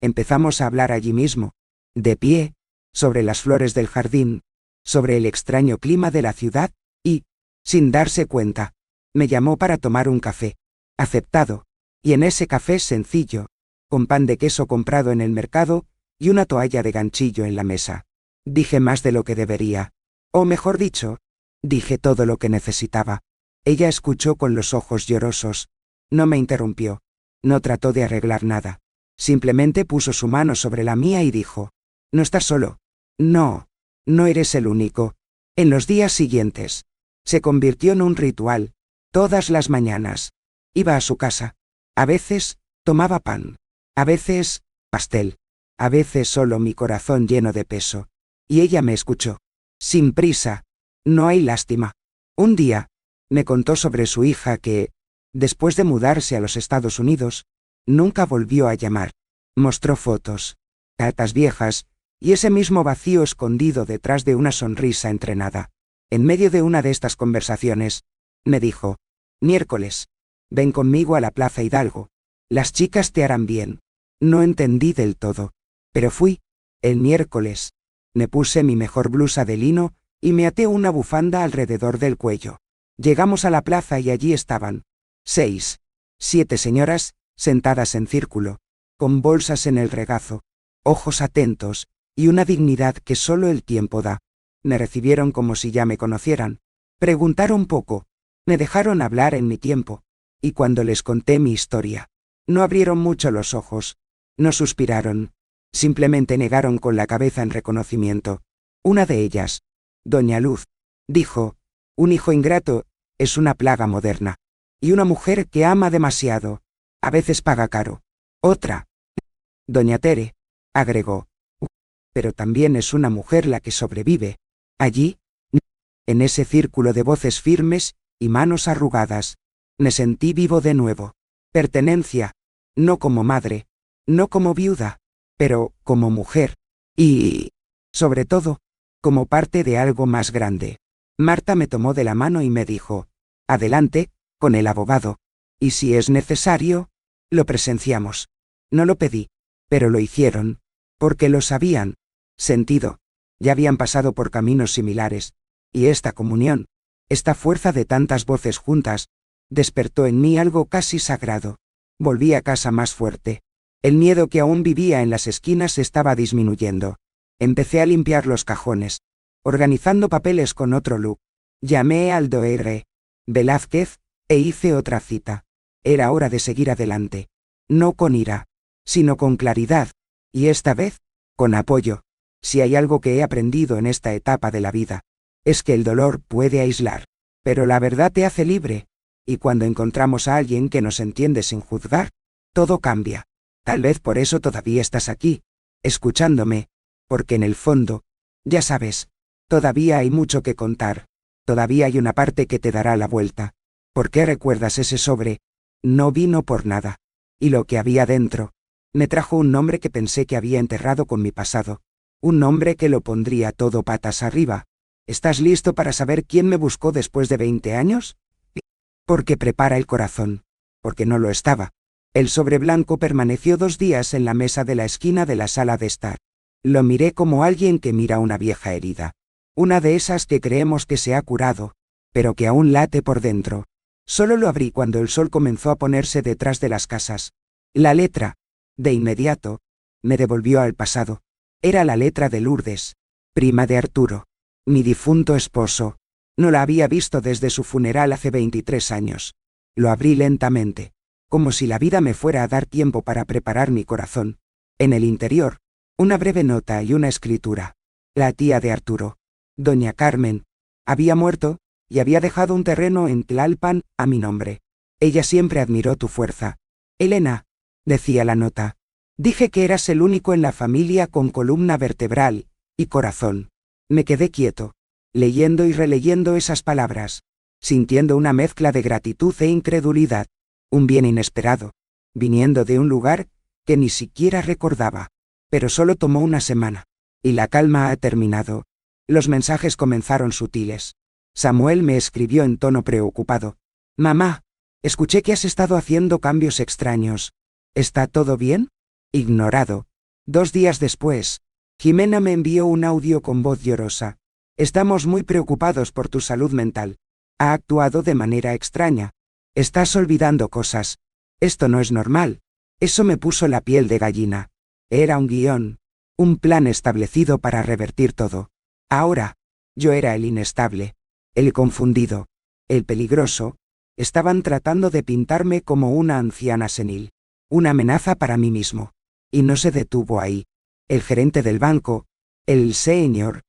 empezamos a hablar allí mismo, de pie, sobre las flores del jardín, sobre el extraño clima de la ciudad, y, sin darse cuenta, me llamó para tomar un café. Aceptado, y en ese café sencillo, con pan de queso comprado en el mercado, y una toalla de ganchillo en la mesa. Dije más de lo que debería. O mejor dicho, dije todo lo que necesitaba. Ella escuchó con los ojos llorosos. No me interrumpió. No trató de arreglar nada. Simplemente puso su mano sobre la mía y dijo: «No estás solo. No, no eres el único». En los días siguientes, se convirtió en un ritual. Todas las mañanas, iba a su casa. A veces, tomaba pan. A veces, pastel. A veces solo mi corazón lleno de peso. Y ella me escuchó. Sin prisa. No hay lástima. Un día, me contó sobre su hija que, después de mudarse a los Estados Unidos, nunca volvió a llamar. Mostró fotos, cartas viejas, y ese mismo vacío escondido detrás de una sonrisa entrenada. En medio de una de estas conversaciones, me dijo: «Miércoles, ven conmigo a la Plaza Hidalgo. Las chicas te harán bien». No entendí del todo, pero fui. El miércoles, me puse mi mejor blusa de lino y me até una bufanda alrededor del cuello. Llegamos a la plaza y allí estaban 6, 7 señoras, sentadas en círculo, con bolsas en el regazo, ojos atentos, y una dignidad que solo el tiempo da. Me recibieron como si ya me conocieran. Preguntaron poco, me dejaron hablar en mi tiempo, y cuando les conté mi historia, no abrieron mucho los ojos, no suspiraron, simplemente negaron con la cabeza en reconocimiento. Una de ellas, doña Luz, dijo: un hijo ingrato es una plaga moderna, y una mujer que ama demasiado, a veces paga caro. Otra, doña Tere, agregó: pero también es una mujer la que sobrevive. Allí, en ese círculo de voces firmes y manos arrugadas, me sentí vivo de nuevo. Pertenencia, no como madre, no como viuda, pero como mujer, y, sobre todo, como parte de algo más grande. Marta me tomó de la mano y me dijo: adelante, con el abogado, y si es necesario, lo presenciamos. No lo pedí, pero lo hicieron, porque lo sabían, sentido, ya habían pasado por caminos similares, y esta comunión, esta fuerza de tantas voces juntas, despertó en mí algo casi sagrado. Volví a casa más fuerte. El miedo que aún vivía en las esquinas estaba disminuyendo. Empecé a limpiar los cajones, organizando papeles con otro look. Llamé al Dr. Velázquez, e hice otra cita. Era hora de seguir adelante. No con ira, sino con claridad, y esta vez, con apoyo. Si hay algo que he aprendido en esta etapa de la vida, es que el dolor puede aislar, pero la verdad te hace libre, y cuando encontramos a alguien que nos entiende sin juzgar, todo cambia. Tal vez por eso todavía estás aquí, escuchándome, porque en el fondo, ya sabes, todavía hay mucho que contar, todavía hay una parte que te dará la vuelta. ¿Por qué recuerdas ese sobre? No vino por nada, y lo que había dentro, me trajo un nombre que pensé que había enterrado con mi pasado, un nombre que lo pondría todo patas arriba. ¿Estás listo para saber quién me buscó después de 20 años? Porque prepara el corazón, porque no lo estaba. El sobre blanco permaneció 2 días en la mesa de la esquina de la sala de estar. Lo miré como alguien que mira una vieja herida. Una de esas que creemos que se ha curado, pero que aún late por dentro. Solo lo abrí cuando el sol comenzó a ponerse detrás de las casas. La letra, de inmediato, me devolvió al pasado. Era la letra de Lourdes, prima de Arturo, mi difunto esposo. No la había visto desde su funeral hace 23 años. Lo abrí lentamente, como si la vida me fuera a dar tiempo para preparar mi corazón. En el interior, una breve nota y una escritura. La tía de Arturo, doña Carmen, había muerto, y había dejado un terreno en Tlalpan a mi nombre. Ella siempre admiró tu fuerza. Elena, decía la nota, dije que eras el único en la familia con columna vertebral y corazón. Me quedé quieto, leyendo y releyendo esas palabras, sintiendo una mezcla de gratitud e incredulidad, un bien inesperado, viniendo de un lugar que ni siquiera recordaba. Pero solo tomó una semana, y la calma ha terminado. Los mensajes comenzaron sutiles. Samuel me escribió en tono preocupado: mamá, escuché que has estado haciendo cambios extraños. ¿Está todo bien? Ignorado. 2 días después, Jimena me envió un audio con voz llorosa. Estamos muy preocupados por tu salud mental. Ha actuado de manera extraña. Estás olvidando cosas. Esto no es normal. Eso me puso la piel de gallina. Era un guión, un plan establecido para revertir todo. Ahora, yo era el inestable, el confundido, el peligroso. Estaban tratando de pintarme como una anciana senil, una amenaza para mí mismo. Y no se detuvo ahí. El gerente del banco, el señor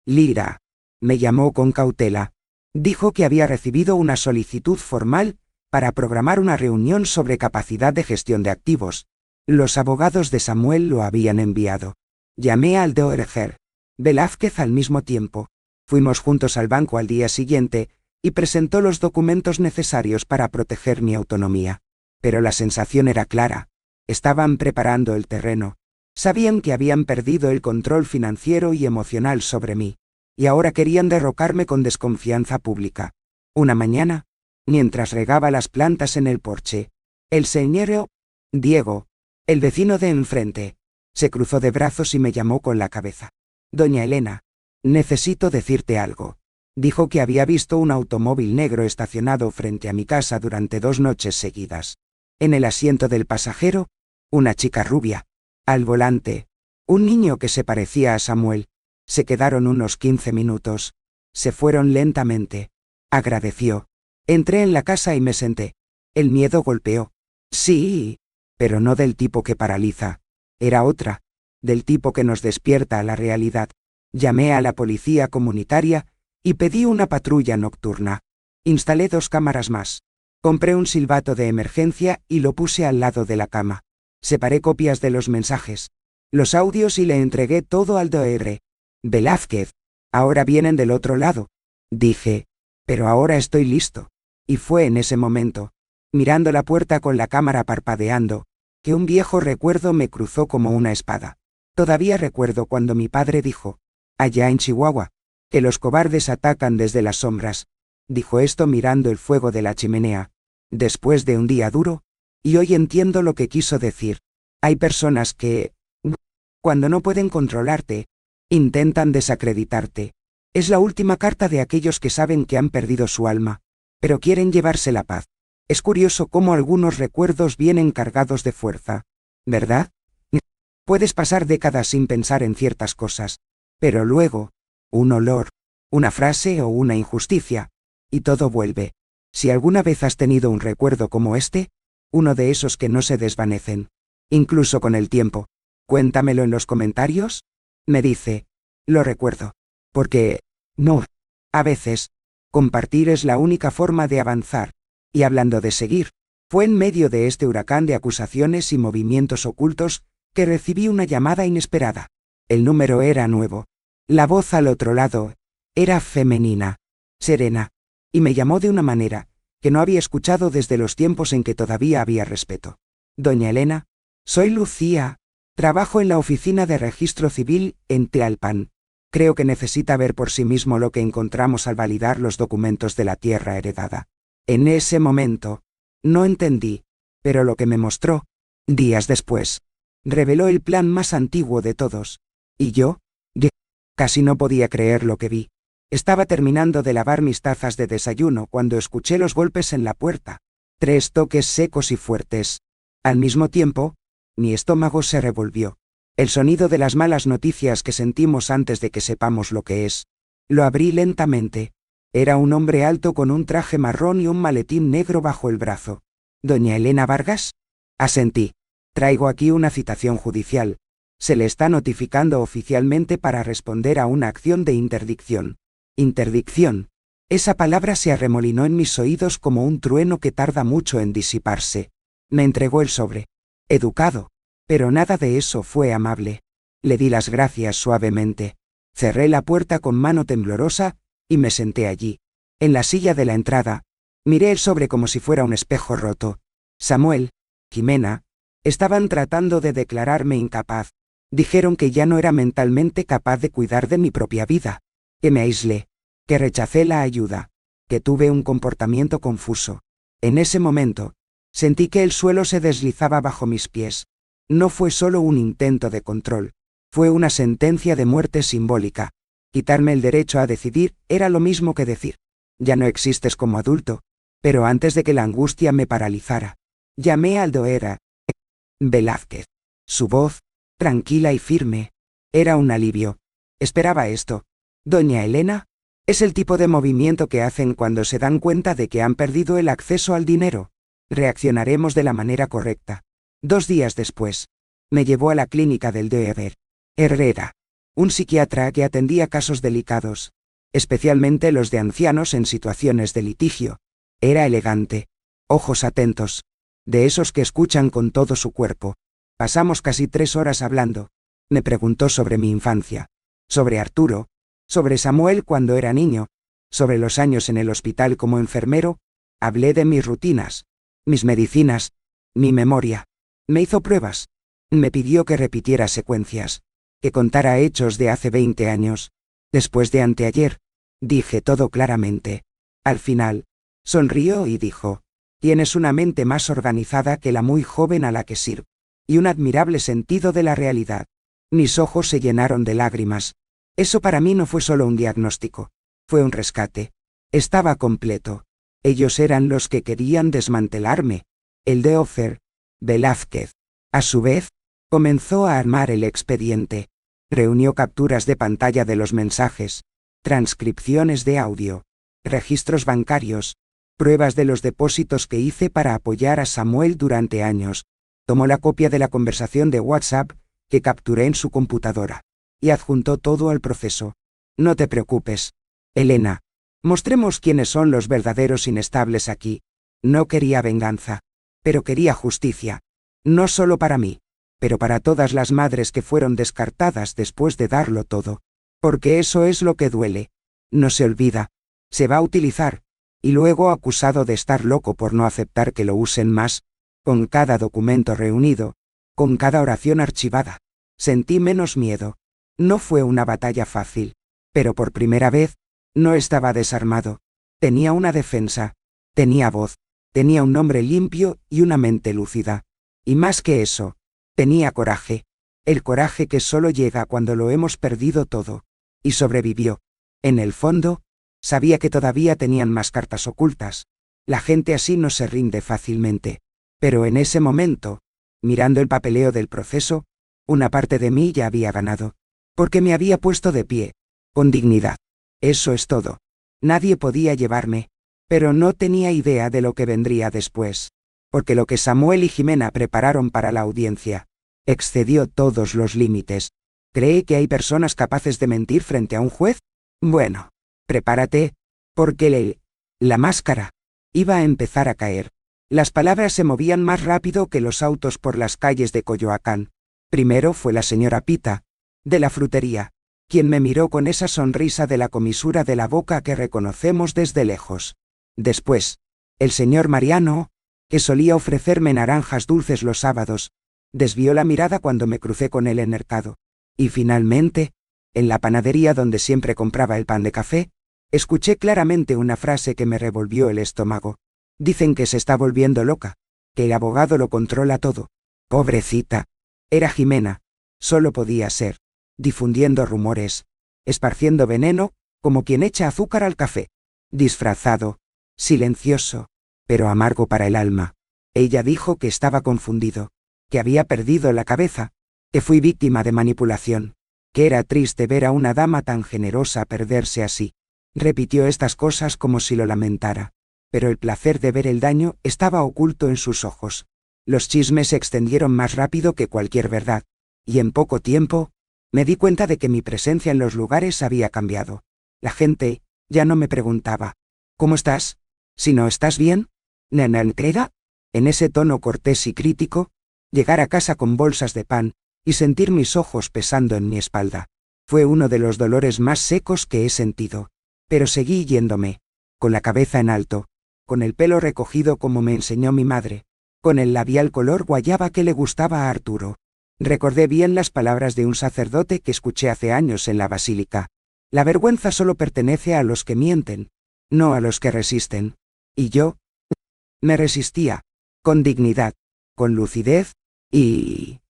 Lira, me llamó con cautela. Dijo que había recibido una solicitud formal para programar una reunión sobre capacidad de gestión de activos. Los abogados de Samuel lo habían enviado. Llamé al Dr. Velázquez al mismo tiempo. Fuimos juntos al banco al día siguiente, y presentó los documentos necesarios para proteger mi autonomía. Pero la sensación era clara. Estaban preparando el terreno. Sabían que habían perdido el control financiero y emocional sobre mí, y ahora querían derrocarme con desconfianza pública. Una mañana, mientras regaba las plantas en el porche, el señor Diego, el vecino de enfrente, se cruzó de brazos y me llamó con la cabeza. Doña Elena, necesito decirte algo. Dijo que había visto un automóvil negro estacionado frente a mi casa durante 2 noches seguidas. En el asiento del pasajero, una chica rubia. Al volante, un niño que se parecía a Samuel. Se quedaron unos 15 minutos. Se fueron lentamente. Agradeció. Entré en la casa y me senté. El miedo golpeó. Sí, pero no del tipo que paraliza. Era otra. Del tipo que nos despierta a la realidad. Llamé a la policía comunitaria y pedí una patrulla nocturna. Instalé 2 cámaras más. Compré un silbato de emergencia y lo puse al lado de la cama. Separé copias de los mensajes, los audios y le entregué todo al Dr. Velázquez. Ahora vienen del otro lado. Dije, pero ahora estoy listo. Y fue en ese momento, mirando la puerta con la cámara parpadeando, que un viejo recuerdo me cruzó como una espada. Todavía recuerdo cuando mi padre dijo, allá en Chihuahua, que los cobardes atacan desde las sombras. Dijo esto mirando el fuego de la chimenea, después de un día duro, y hoy entiendo lo que quiso decir. Hay personas que, cuando no pueden controlarte, intentan desacreditarte. Es la última carta de aquellos que saben que han perdido su alma, pero quieren llevarse la paz. Es curioso cómo algunos recuerdos vienen cargados de fuerza, ¿verdad? Puedes pasar décadas sin pensar en ciertas cosas, pero luego, un olor, una frase o una injusticia, y todo vuelve. Si alguna vez has tenido un recuerdo como este, uno de esos que no se desvanecen, incluso con el tiempo, cuéntamelo en los comentarios. Me dice, lo recuerdo, porque, no, a veces, compartir es la única forma de avanzar. Y hablando de seguir, fue en medio de este huracán de acusaciones y movimientos ocultos que recibí una llamada inesperada. El número era nuevo. La voz al otro lado era femenina, serena, y me llamó de una manera que no había escuchado desde los tiempos en que todavía había respeto. Doña Elena, soy Lucía, trabajo en la oficina de registro civil en Tlalpan. Creo que necesita ver por sí mismo lo que encontramos al validar los documentos de la tierra heredada. En ese momento, no entendí, pero lo que me mostró, días después, reveló el plan más antiguo de todos. Y yo, casi no podía creer lo que vi. Estaba terminando de lavar mis tazas de desayuno cuando escuché los golpes en la puerta. 3 toques secos y fuertes. Al mismo tiempo, mi estómago se revolvió. El sonido de las malas noticias que sentimos antes de que sepamos lo que es. Lo abrí lentamente. Era un hombre alto con un traje marrón y un maletín negro bajo el brazo. ¿Doña Elena Vargas? Asentí. Traigo aquí una citación judicial. Se le está notificando oficialmente para responder a una acción de interdicción. Interdicción. Esa palabra se arremolinó en mis oídos como un trueno que tarda mucho en disiparse. Me entregó el sobre. Educado. Pero nada de eso fue amable. Le di las gracias suavemente. Cerré la puerta con mano temblorosa y me senté allí, en la silla de la entrada. Miré el sobre como si fuera un espejo roto. Samuel, Jimena, estaban tratando de declararme incapaz. Dijeron que ya no era mentalmente capaz de cuidar de mi propia vida, que me aislé, que rechacé la ayuda, que tuve un comportamiento confuso. En ese momento, sentí que el suelo se deslizaba bajo mis pies. No fue solo un intento de control, fue una sentencia de muerte simbólica. Quitarme el derecho a decidir era lo mismo que decir, ya no existes como adulto. Pero antes de que la angustia me paralizara, llamé al Dr. Velázquez. Su voz, tranquila y firme, era un alivio. Esperaba esto. Doña Elena, es el tipo de movimiento que hacen cuando se dan cuenta de que han perdido el acceso al dinero. Reaccionaremos de la manera correcta. 2 días después, me llevó a la clínica del Dr. Herrera, un psiquiatra que atendía casos delicados, especialmente los de ancianos en situaciones de litigio. Era elegante, ojos atentos, de esos que escuchan con todo su cuerpo. Pasamos casi 3 horas hablando. Me preguntó sobre mi infancia, sobre Arturo, sobre Samuel cuando era niño, sobre los años en el hospital como enfermero. Hablé de mis rutinas, mis medicinas, mi memoria. Me hizo pruebas. Me pidió que repitiera secuencias, que contara hechos de hace 20 años. Después de anteayer, dije todo claramente. Al final, sonrió y dijo, tienes una mente más organizada que la muy joven a la que sirvo, y un admirable sentido de la realidad. Mis ojos se llenaron de lágrimas. Eso para mí no fue solo un diagnóstico, fue un rescate. Estaba completo. Ellos eran los que querían desmantelarme. El de Ofer Velázquez, a su vez, comenzó a armar el expediente. Reunió capturas de pantalla de los mensajes, transcripciones de audio, registros bancarios, pruebas de los depósitos que hice para apoyar a Samuel durante años. Tomó la copia de la conversación de WhatsApp que capturé en su computadora y adjuntó todo al proceso. No te preocupes, Elena. Mostremos quiénes son los verdaderos inestables aquí. No quería venganza, pero quería justicia. No solo para mí, pero para todas las madres que fueron descartadas después de darlo todo. Porque eso es lo que duele. No se olvida. Se va a utilizar. Y luego acusado de estar loco por no aceptar que lo usen más. Con cada documento reunido, con cada oración archivada, sentí menos miedo. No fue una batalla fácil, pero por primera vez, no estaba desarmado. Tenía una defensa, tenía voz, tenía un nombre limpio y una mente lúcida. Y más que eso, tenía coraje. El coraje que solo llega cuando lo hemos perdido todo. Y sobrevivió. En el fondo, sabía que todavía tenían más cartas ocultas. La gente así no se rinde fácilmente. Pero en ese momento, mirando el papeleo del proceso, una parte de mí ya había ganado. Porque me había puesto de pie, con dignidad. Eso es todo. Nadie podía llevarme. Pero no tenía idea de lo que vendría después. Porque lo que Samuel y Jimena prepararon para la audiencia excedió todos los límites. ¿Cree que hay personas capaces de mentir frente a un juez? Bueno, prepárate, porque la máscara iba a empezar a caer. Las palabras se movían más rápido que los autos por las calles de Coyoacán. Primero fue la señora Pita, de la frutería, quien me miró con esa sonrisa de la comisura de la boca que reconocemos desde lejos. Después, el señor Mariano, que solía ofrecerme naranjas dulces los sábados, desvió la mirada cuando me crucé con él en mercado. Y finalmente, en la panadería donde siempre compraba el pan de café, escuché claramente una frase que me revolvió el estómago. Dicen que se está volviendo loca, que el abogado lo controla todo. Pobrecita. Era Jimena. Solo podía ser. Difundiendo rumores. Esparciendo veneno, como quien echa azúcar al café. Disfrazado. Silencioso. Pero amargo para el alma. Ella dijo que estaba confundido. Que había perdido la cabeza. Que fui víctima de manipulación. Que era triste ver a una dama tan generosa perderse así. Repitió estas cosas como si lo lamentara. Pero el placer de ver el daño estaba oculto en sus ojos. Los chismes se extendieron más rápido que cualquier verdad. Y en poco tiempo, me di cuenta de que mi presencia en los lugares había cambiado. La gente ya no me preguntaba, ¿cómo estás? Sino, ¿estás bien? ¿Nanankreda? En ese tono cortés y crítico, llegar a casa con bolsas de pan, y sentir mis ojos pesando en mi espalda. Fue uno de los dolores más secos que he sentido. Pero seguí yéndome, con la cabeza en alto, con el pelo recogido como me enseñó mi madre, con el labial color guayaba que le gustaba a Arturo. Recordé bien las palabras de un sacerdote que escuché hace años en la basílica. La vergüenza solo pertenece a los que mienten, no a los que resisten. Y yo me resistía, con dignidad, con lucidez y,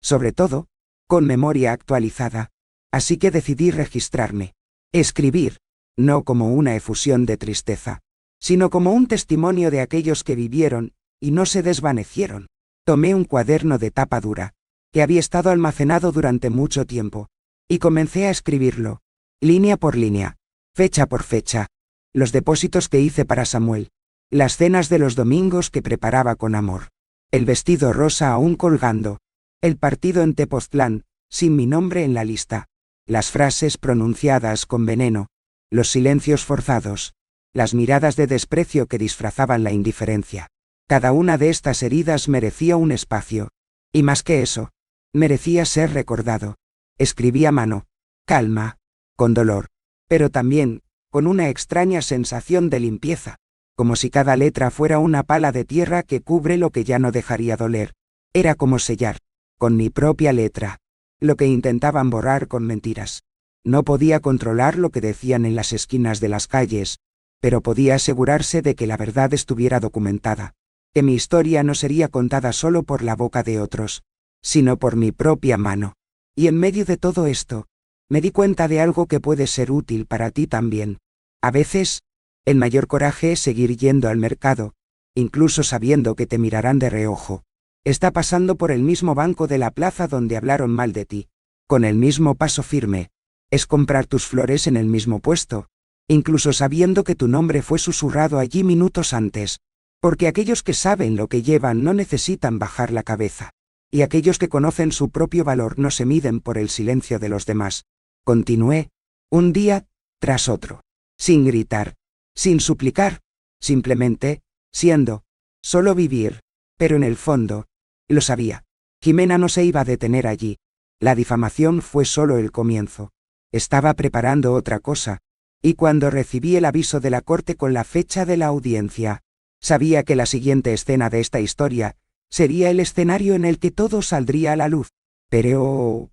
sobre todo, con memoria actualizada. Así que decidí registrarme. Escribir, no como una efusión de tristeza, sino como un testimonio de aquellos que vivieron y no se desvanecieron. Tomé un cuaderno de tapa dura, que había estado almacenado durante mucho tiempo, y comencé a escribirlo, línea por línea, fecha por fecha, los depósitos que hice para Samuel, las cenas de los domingos que preparaba con amor, el vestido rosa aún colgando, el partido en Tepoztlán, sin mi nombre en la lista, las frases pronunciadas con veneno, los silencios forzados, las miradas de desprecio que disfrazaban la indiferencia. Cada una de estas heridas merecía un espacio. Y más que eso, merecía ser recordado. Escribí a mano, calma, con dolor, pero también, con una extraña sensación de limpieza, como si cada letra fuera una pala de tierra que cubre lo que ya no dejaría doler. Era como sellar, con mi propia letra, lo que intentaban borrar con mentiras. No podía controlar lo que decían en las esquinas de las calles, pero podía asegurarse de que la verdad estuviera documentada, que mi historia no sería contada solo por la boca de otros, sino por mi propia mano. Y en medio de todo esto, me di cuenta de algo que puede ser útil para ti también. A veces, el mayor coraje es seguir yendo al mercado, incluso sabiendo que te mirarán de reojo. Está pasando por el mismo banco de la plaza donde hablaron mal de ti, con el mismo paso firme. Es comprar tus flores en el mismo puesto, incluso sabiendo que tu nombre fue susurrado allí minutos antes, porque aquellos que saben lo que llevan no necesitan bajar la cabeza, y aquellos que conocen su propio valor no se miden por el silencio de los demás. Continué, un día tras otro, sin gritar, sin suplicar, simplemente, siendo, solo vivir, pero en el fondo, lo sabía. Jimena no se iba a detener allí. La difamación fue solo el comienzo. Estaba preparando otra cosa, y cuando recibí el aviso de la corte con la fecha de la audiencia, sabía que la siguiente escena de esta historia sería el escenario en el que todo saldría a la luz. Pero...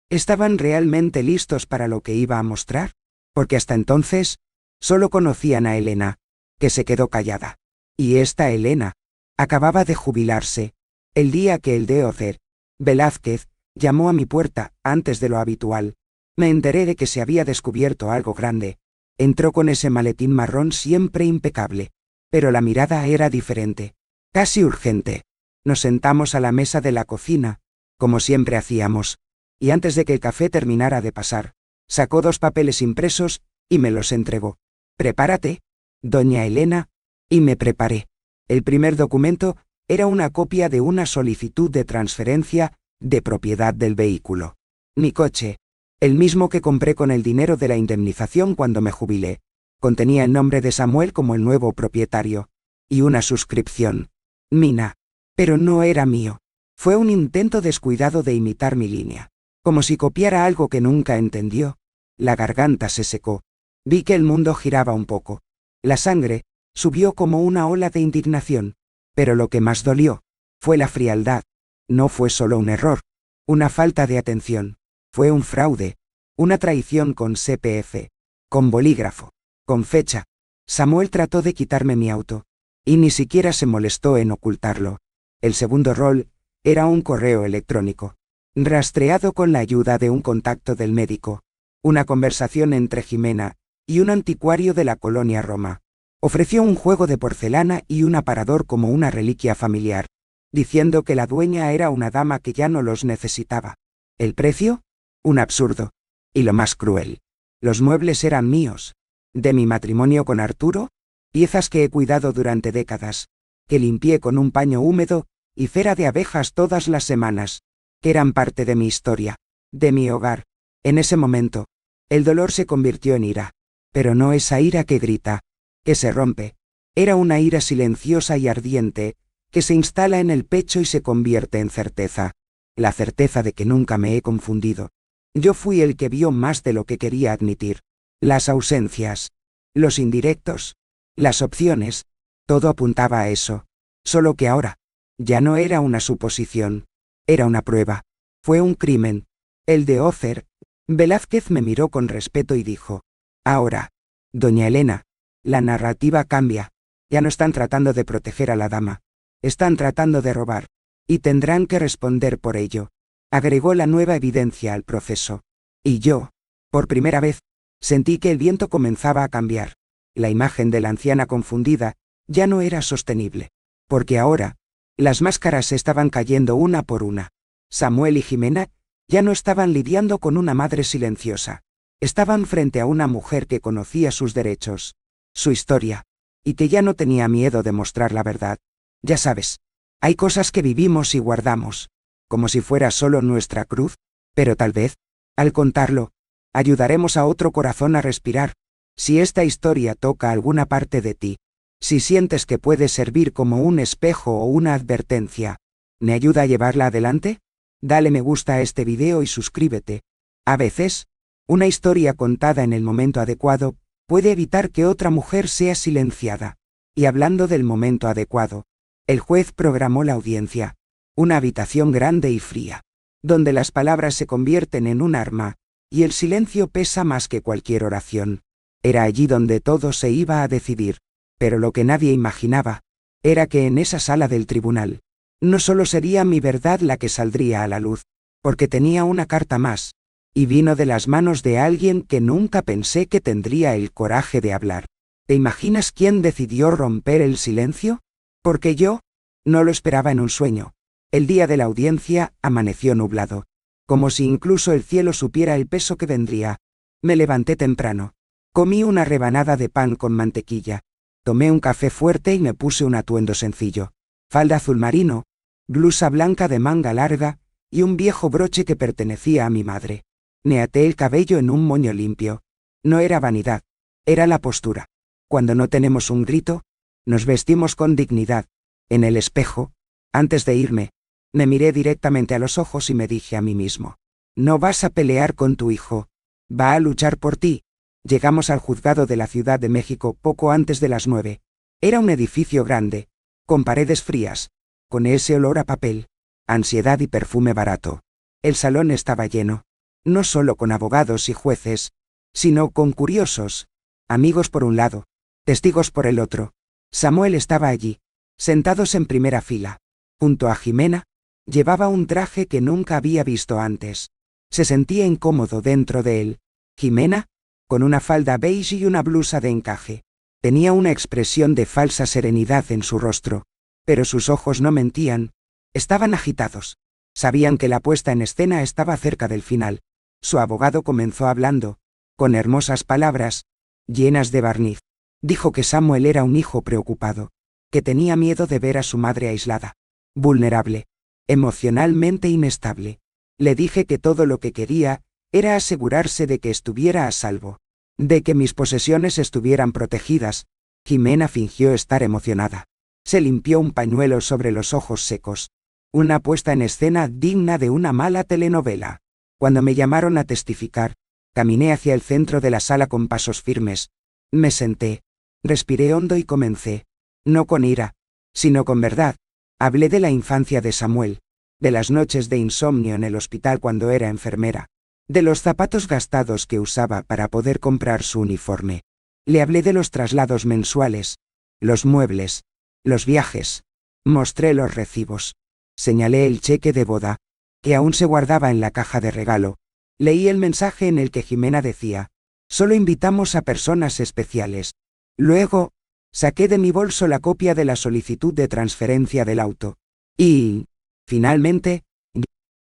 ¿estaban realmente listos para lo que iba a mostrar? Porque hasta entonces, solo conocían a Elena, que se quedó callada. Y esta Elena acababa de jubilarse, el día que el Dr. Velázquez llamó a mi puerta, antes de lo habitual. Me enteré de que se había descubierto algo grande. Entró con ese maletín marrón siempre impecable. Pero la mirada era diferente, casi urgente. Nos sentamos a la mesa de la cocina, como siempre hacíamos, y antes de que el café terminara de pasar, sacó 2 papeles impresos y me los entregó. «Prepárate, doña Elena», y me preparé. El primer documento era una copia de una solicitud de transferencia de propiedad del vehículo. Mi coche, el mismo que compré con el dinero de la indemnización cuando me jubilé, contenía el nombre de Samuel como el nuevo propietario, y una suscripción. Mina. Pero no era mío. Fue un intento descuidado de imitar mi línea, como si copiara algo que nunca entendió. La garganta se secó. Vi que el mundo giraba un poco. La sangre subió como una ola de indignación. Pero lo que más dolió fue la frialdad. No fue solo un error, una falta de atención. Fue un fraude, una traición con CPF, con bolígrafo, con fecha. Samuel trató de quitarme mi auto, y ni siquiera se molestó en ocultarlo. El segundo rol era un correo electrónico, rastreado con la ayuda de un contacto del médico, una conversación entre Jimena y un anticuario de la colonia Roma. Ofreció un juego de porcelana y un aparador como una reliquia familiar, diciendo que la dueña era una dama que ya no los necesitaba. ¿El precio? Un absurdo. Y lo más cruel. Los muebles eran míos. De mi matrimonio con Arturo, piezas que he cuidado durante décadas, que limpié con un paño húmedo y cera de abejas todas las semanas, que eran parte de mi historia, de mi hogar. En ese momento, el dolor se convirtió en ira, pero no esa ira que grita, que se rompe. Era una ira silenciosa y ardiente, que se instala en el pecho y se convierte en certeza. La certeza de que nunca me he confundido. Yo fui el que vio más de lo que quería admitir. Las ausencias, los indirectos, las opciones, todo apuntaba a eso. Solo que ahora, ya no era una suposición, era una prueba. Fue un crimen. El de Dr. Velázquez me miró con respeto y dijo: «Ahora, doña Elena, la narrativa cambia. Ya no están tratando de proteger a la dama. Están tratando de robar. Y tendrán que responder por ello», agregó la nueva evidencia al proceso. Y yo, por primera vez, sentí que el viento comenzaba a cambiar. La imagen de la anciana confundida ya no era sostenible, porque ahora, las máscaras estaban cayendo una por una. Samuel y Jimena ya no estaban lidiando con una madre silenciosa. Estaban frente a una mujer que conocía sus derechos, su historia, y que ya no tenía miedo de mostrar la verdad. Ya sabes, hay cosas que vivimos y guardamos, como si fuera solo nuestra cruz, pero tal vez, al contarlo, ayudaremos a otro corazón a respirar. Si esta historia toca alguna parte de ti, si sientes que puede servir como un espejo o una advertencia, ¿me ayuda a llevarla adelante? Dale me gusta a este video y suscríbete. A veces, una historia contada en el momento adecuado puede evitar que otra mujer sea silenciada. Y hablando del momento adecuado, el juez programó la audiencia, una habitación grande y fría, donde las palabras se convierten en un arma, y el silencio pesa más que cualquier oración. Era allí donde todo se iba a decidir, pero lo que nadie imaginaba era que en esa sala del tribunal no solo sería mi verdad la que saldría a la luz, porque tenía una carta más, y vino de las manos de alguien que nunca pensé que tendría el coraje de hablar. ¿Te imaginas quién decidió romper el silencio? Porque yo no lo esperaba en un sueño. El día de la audiencia amaneció nublado, como si incluso el cielo supiera el peso que vendría. Me levanté temprano. Comí una rebanada de pan con mantequilla. Tomé un café fuerte y me puse un atuendo sencillo. Falda azul marino, blusa blanca de manga larga y un viejo broche que pertenecía a mi madre. Me até el cabello en un moño limpio. No era vanidad, era la postura. Cuando no tenemos un grito, nos vestimos con dignidad. En el espejo, antes de irme, me miré directamente a los ojos y me dije a mí mismo: no vas a pelear con tu hijo, va a luchar por ti. Llegamos al juzgado de la Ciudad de México poco antes de las 9. Era un edificio grande, con paredes frías, con ese olor a papel, ansiedad y perfume barato. El salón estaba lleno, no solo con abogados y jueces, sino con curiosos, amigos por un lado, testigos por el otro. Samuel estaba allí, sentados en primera fila, junto a Jimena. Llevaba un traje que nunca había visto antes. Se sentía incómodo dentro de él. Jimena, con una falda beige y una blusa de encaje. Tenía una expresión de falsa serenidad en su rostro, pero sus ojos no mentían. Estaban agitados. Sabían que la puesta en escena estaba cerca del final. Su abogado comenzó hablando, con hermosas palabras, llenas de barniz. Dijo que Samuel era un hijo preocupado, que tenía miedo de ver a su madre aislada, vulnerable, emocionalmente inestable. Le dije que todo lo que quería era asegurarse de que estuviera a salvo, de que mis posesiones estuvieran protegidas. Jimena fingió estar emocionada. Se limpió un pañuelo sobre los ojos secos. Una puesta en escena digna de una mala telenovela. Cuando me llamaron a testificar, caminé hacia el centro de la sala con pasos firmes. Me senté, respiré hondo y comencé, no con ira, sino con verdad. Hablé de la infancia de Samuel, de las noches de insomnio en el hospital cuando era enfermera, de los zapatos gastados que usaba para poder comprar su uniforme. Le hablé de los traslados mensuales, los muebles, los viajes. Mostré los recibos. Señalé el cheque de boda, que aún se guardaba en la caja de regalo. Leí el mensaje en el que Jimena decía: solo invitamos a personas especiales. Luego, saqué de mi bolso la copia de la solicitud de transferencia del auto. Y, finalmente,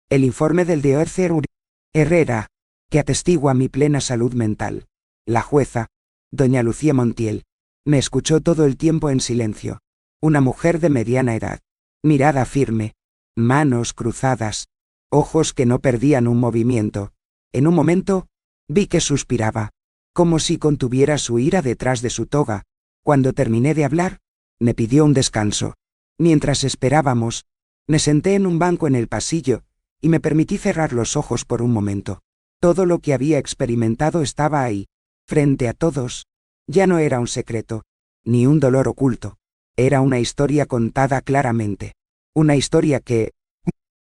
el informe del Dr. Herrera, que atestigua mi plena salud mental. La jueza, doña Lucía Montiel, me escuchó todo el tiempo en silencio. Una mujer de mediana edad, mirada firme, manos cruzadas, ojos que no perdían un movimiento. En un momento, vi que suspiraba, como si contuviera su ira detrás de su toga. Cuando terminé de hablar, me pidió un descanso. Mientras esperábamos, me senté en un banco en el pasillo, y me permití cerrar los ojos por un momento. Todo lo que había experimentado estaba ahí, frente a todos. Ya no era un secreto, ni un dolor oculto. Era una historia contada claramente. Una historia que,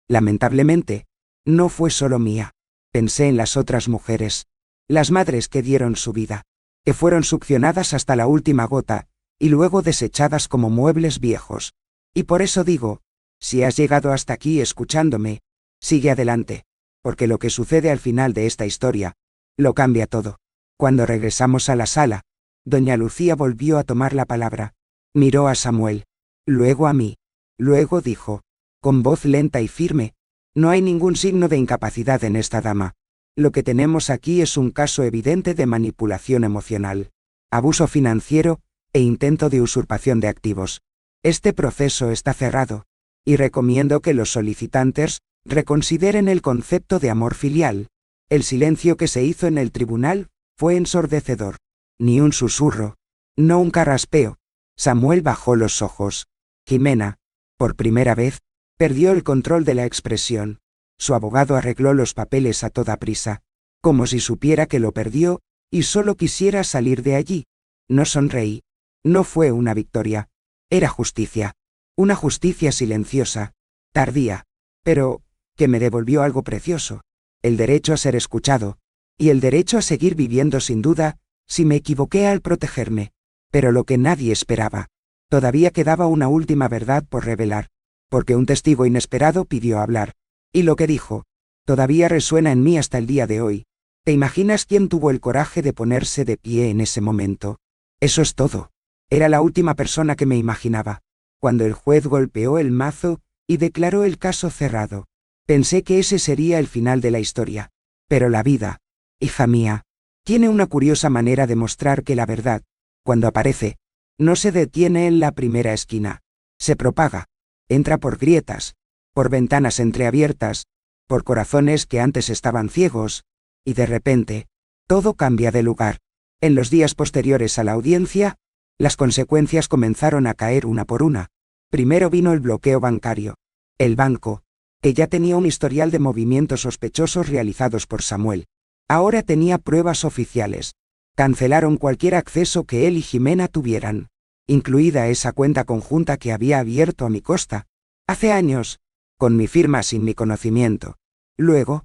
lamentablemente, no fue solo mía. Pensé en las otras mujeres, las madres que dieron su vida, que fueron succionadas hasta la última gota, y luego desechadas como muebles viejos. Y por eso digo, si has llegado hasta aquí escuchándome, sigue adelante, porque lo que sucede al final de esta historia, lo cambia todo. Cuando regresamos a la sala, doña Lucía volvió a tomar la palabra. Miró a Samuel, luego a mí, luego dijo, con voz lenta y firme: no hay ningún signo de incapacidad en esta dama. Lo que tenemos aquí es un caso evidente de manipulación emocional, abuso financiero e intento de usurpación de activos. Este proceso está cerrado, y recomiendo que los solicitantes reconsideren el concepto de amor filial. El silencio que se hizo en el tribunal fue ensordecedor. Ni un susurro, no un carraspeo. Samuel bajó los ojos. Jimena, por primera vez, perdió el control de la expresión. Su abogado arregló los papeles a toda prisa, como si supiera que lo perdió y solo quisiera salir de allí. No sonreí. No fue una victoria. Era justicia. Una justicia silenciosa, tardía, pero que me devolvió algo precioso: el derecho a ser escuchado, y el derecho a seguir viviendo sin duda, si me equivoqué al protegerme. Pero lo que nadie esperaba, todavía quedaba una última verdad por revelar, porque un testigo inesperado pidió hablar, y lo que dijo, todavía resuena en mí hasta el día de hoy. ¿Te imaginas quién tuvo el coraje de ponerse de pie en ese momento? Eso es todo. Era la última persona que me imaginaba. Cuando el juez golpeó el mazo y declaró el caso cerrado, pensé que ese sería el final de la historia. Pero la vida, hija mía, tiene una curiosa manera de mostrar que la verdad, cuando aparece, no se detiene en la primera esquina. Se propaga, entra por grietas, por ventanas entreabiertas, por corazones que antes estaban ciegos, y de repente, todo cambia de lugar. En los días posteriores a la audiencia, las consecuencias comenzaron a caer una por una. Primero vino el bloqueo bancario. El banco, que ya tenía un historial de movimientos sospechosos realizados por Samuel, ahora tenía pruebas oficiales. Cancelaron cualquier acceso que él y Jimena tuvieran, incluida esa cuenta conjunta que había abierto a mi costa, hace años, con mi firma sin mi conocimiento. Luego,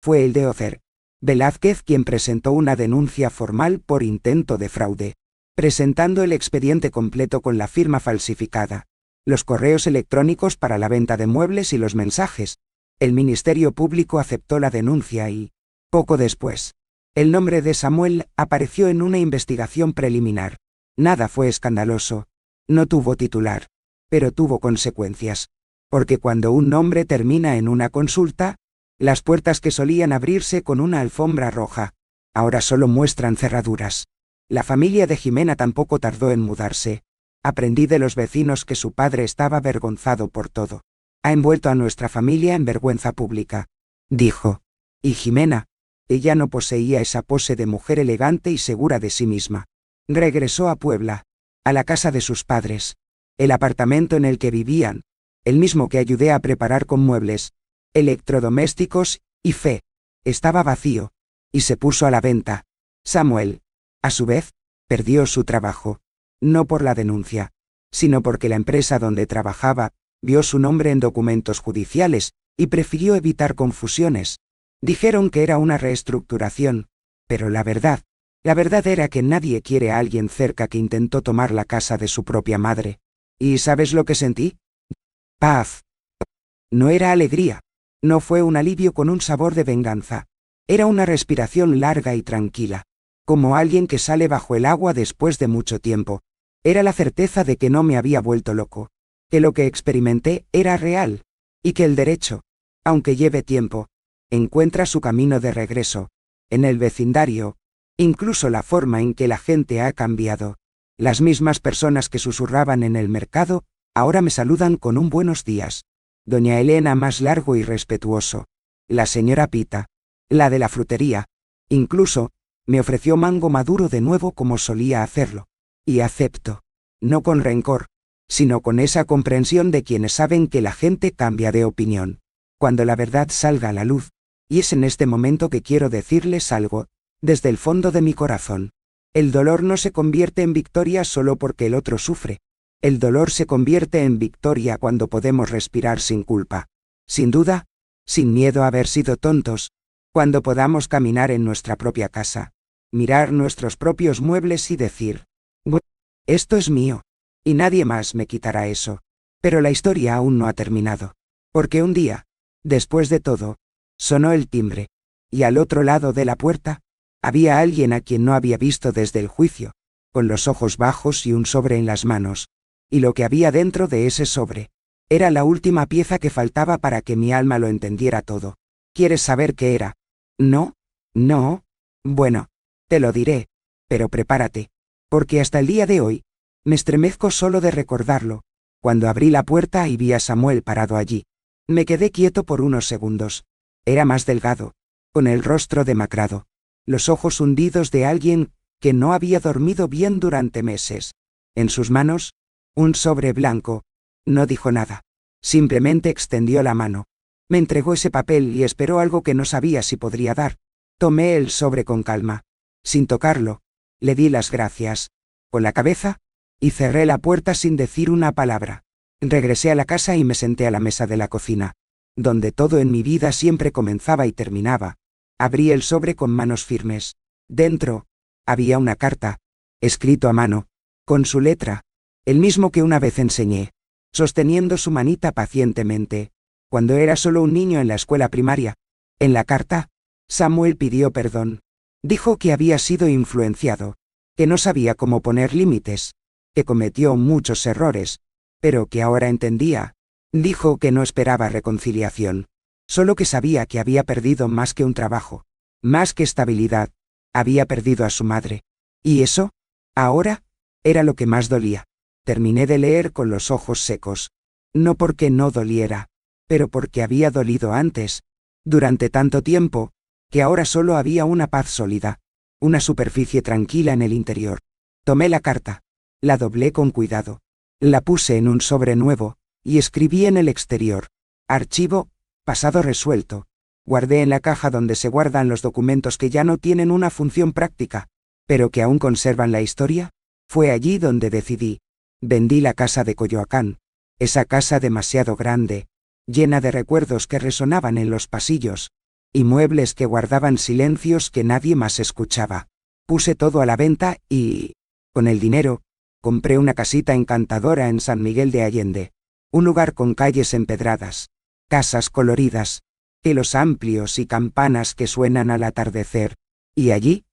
fue el de Ocer Velázquez quien presentó una denuncia formal por intento de fraude, presentando el expediente completo con la firma falsificada, los correos electrónicos para la venta de muebles y los mensajes. El Ministerio Público aceptó la denuncia y, poco después, el nombre de Samuel apareció en una investigación preliminar. Nada fue escandaloso, no tuvo titular, pero tuvo consecuencias, porque cuando un nombre termina en una consulta, las puertas que solían abrirse con una alfombra roja, ahora solo muestran cerraduras. La familia de Jimena tampoco tardó en mudarse. Aprendí de los vecinos que su padre estaba avergonzado por todo. Ha envuelto a nuestra familia en vergüenza pública, dijo. Y Jimena, ella no poseía esa pose de mujer elegante y segura de sí misma. Regresó a Puebla, a la casa de sus padres, el apartamento en el que vivían, el mismo que ayudé a preparar con muebles, electrodomésticos y fe. Estaba vacío, y se puso a la venta. Samuel, a su vez, perdió su trabajo, no por la denuncia, sino porque la empresa donde trabajaba vio su nombre en documentos judiciales y prefirió evitar confusiones. Dijeron que era una reestructuración, pero la verdad era que nadie quiere a alguien cerca que intentó tomar la casa de su propia madre. ¿Y sabes lo que sentí? Paz. No era alegría. No fue un alivio con un sabor de venganza. Era una respiración larga y tranquila, como alguien que sale bajo el agua después de mucho tiempo. Era la certeza de que no me había vuelto loco, que lo que experimenté era real, y que el derecho, aunque lleve tiempo, encuentra su camino de regreso. En el vecindario, incluso la forma en que la gente ha cambiado. Las mismas personas que susurraban en el mercado, ahora me saludan con un buenos días. Doña Elena más largo y respetuoso. La señora Pita, la de la frutería, incluso, me ofreció mango maduro de nuevo como solía hacerlo. Y acepto, no con rencor, sino con esa comprensión de quienes saben que la gente cambia de opinión. Cuando la verdad salga a la luz, y es en este momento que quiero decirles algo, desde el fondo de mi corazón. El dolor no se convierte en victoria solo porque el otro sufre. El dolor se convierte en victoria cuando podemos respirar sin culpa. Sin duda, sin miedo a haber sido tontos, cuando podamos caminar en nuestra propia casa, mirar nuestros propios muebles y decir, bueno, esto es mío, y nadie más me quitará eso. Pero la historia aún no ha terminado. Porque un día, después de todo, sonó el timbre, y al otro lado de la puerta, había alguien a quien no había visto desde el juicio, con los ojos bajos y un sobre en las manos. Y lo que había dentro de ese sobre era la última pieza que faltaba para que mi alma lo entendiera todo. ¿Quieres saber qué era? ¿No? ¿No? Bueno, te lo diré, pero prepárate, porque hasta el día de hoy, me estremezco solo de recordarlo. Cuando abrí la puerta y vi a Samuel parado allí, me quedé quieto por unos segundos. Era más delgado, con el rostro demacrado, los ojos hundidos de alguien que no había dormido bien durante meses. En sus manos, un sobre blanco. No dijo nada. Simplemente extendió la mano. Me entregó ese papel y esperó algo que no sabía si podría dar. Tomé el sobre con calma. Sin tocarlo, le di las gracias, con la cabeza, y cerré la puerta sin decir una palabra. Regresé a la casa y me senté a la mesa de la cocina, donde todo en mi vida siempre comenzaba y terminaba. Abrí el sobre con manos firmes. Dentro, había una carta, escrito a mano, con su letra, el mismo que una vez enseñé, sosteniendo su manita pacientemente, cuando era solo un niño en la escuela primaria. En la carta, Samuel pidió perdón. Dijo que había sido influenciado, que no sabía cómo poner límites, que cometió muchos errores, pero que ahora entendía. Dijo que no esperaba reconciliación, solo que sabía que había perdido más que un trabajo, más que estabilidad, había perdido a su madre. ¿Y eso? Ahora, era lo que más dolía. Terminé de leer con los ojos secos. No porque no doliera, pero porque había dolido antes, durante tanto tiempo, que ahora solo había una paz sólida, una superficie tranquila en el interior. Tomé la carta, la doblé con cuidado, la puse en un sobre nuevo, y escribí en el exterior: archivo, pasado resuelto. Guardé en la caja donde se guardan los documentos que ya no tienen una función práctica, pero que aún conservan la historia. Fue allí donde decidí. Vendí la casa de Coyoacán, esa casa demasiado grande, llena de recuerdos que resonaban en los pasillos, y muebles que guardaban silencios que nadie más escuchaba. Puse todo a la venta y, con el dinero, compré una casita encantadora en San Miguel de Allende, un lugar con calles empedradas, casas coloridas, cielos amplios y campanas que suenan al atardecer, y allí,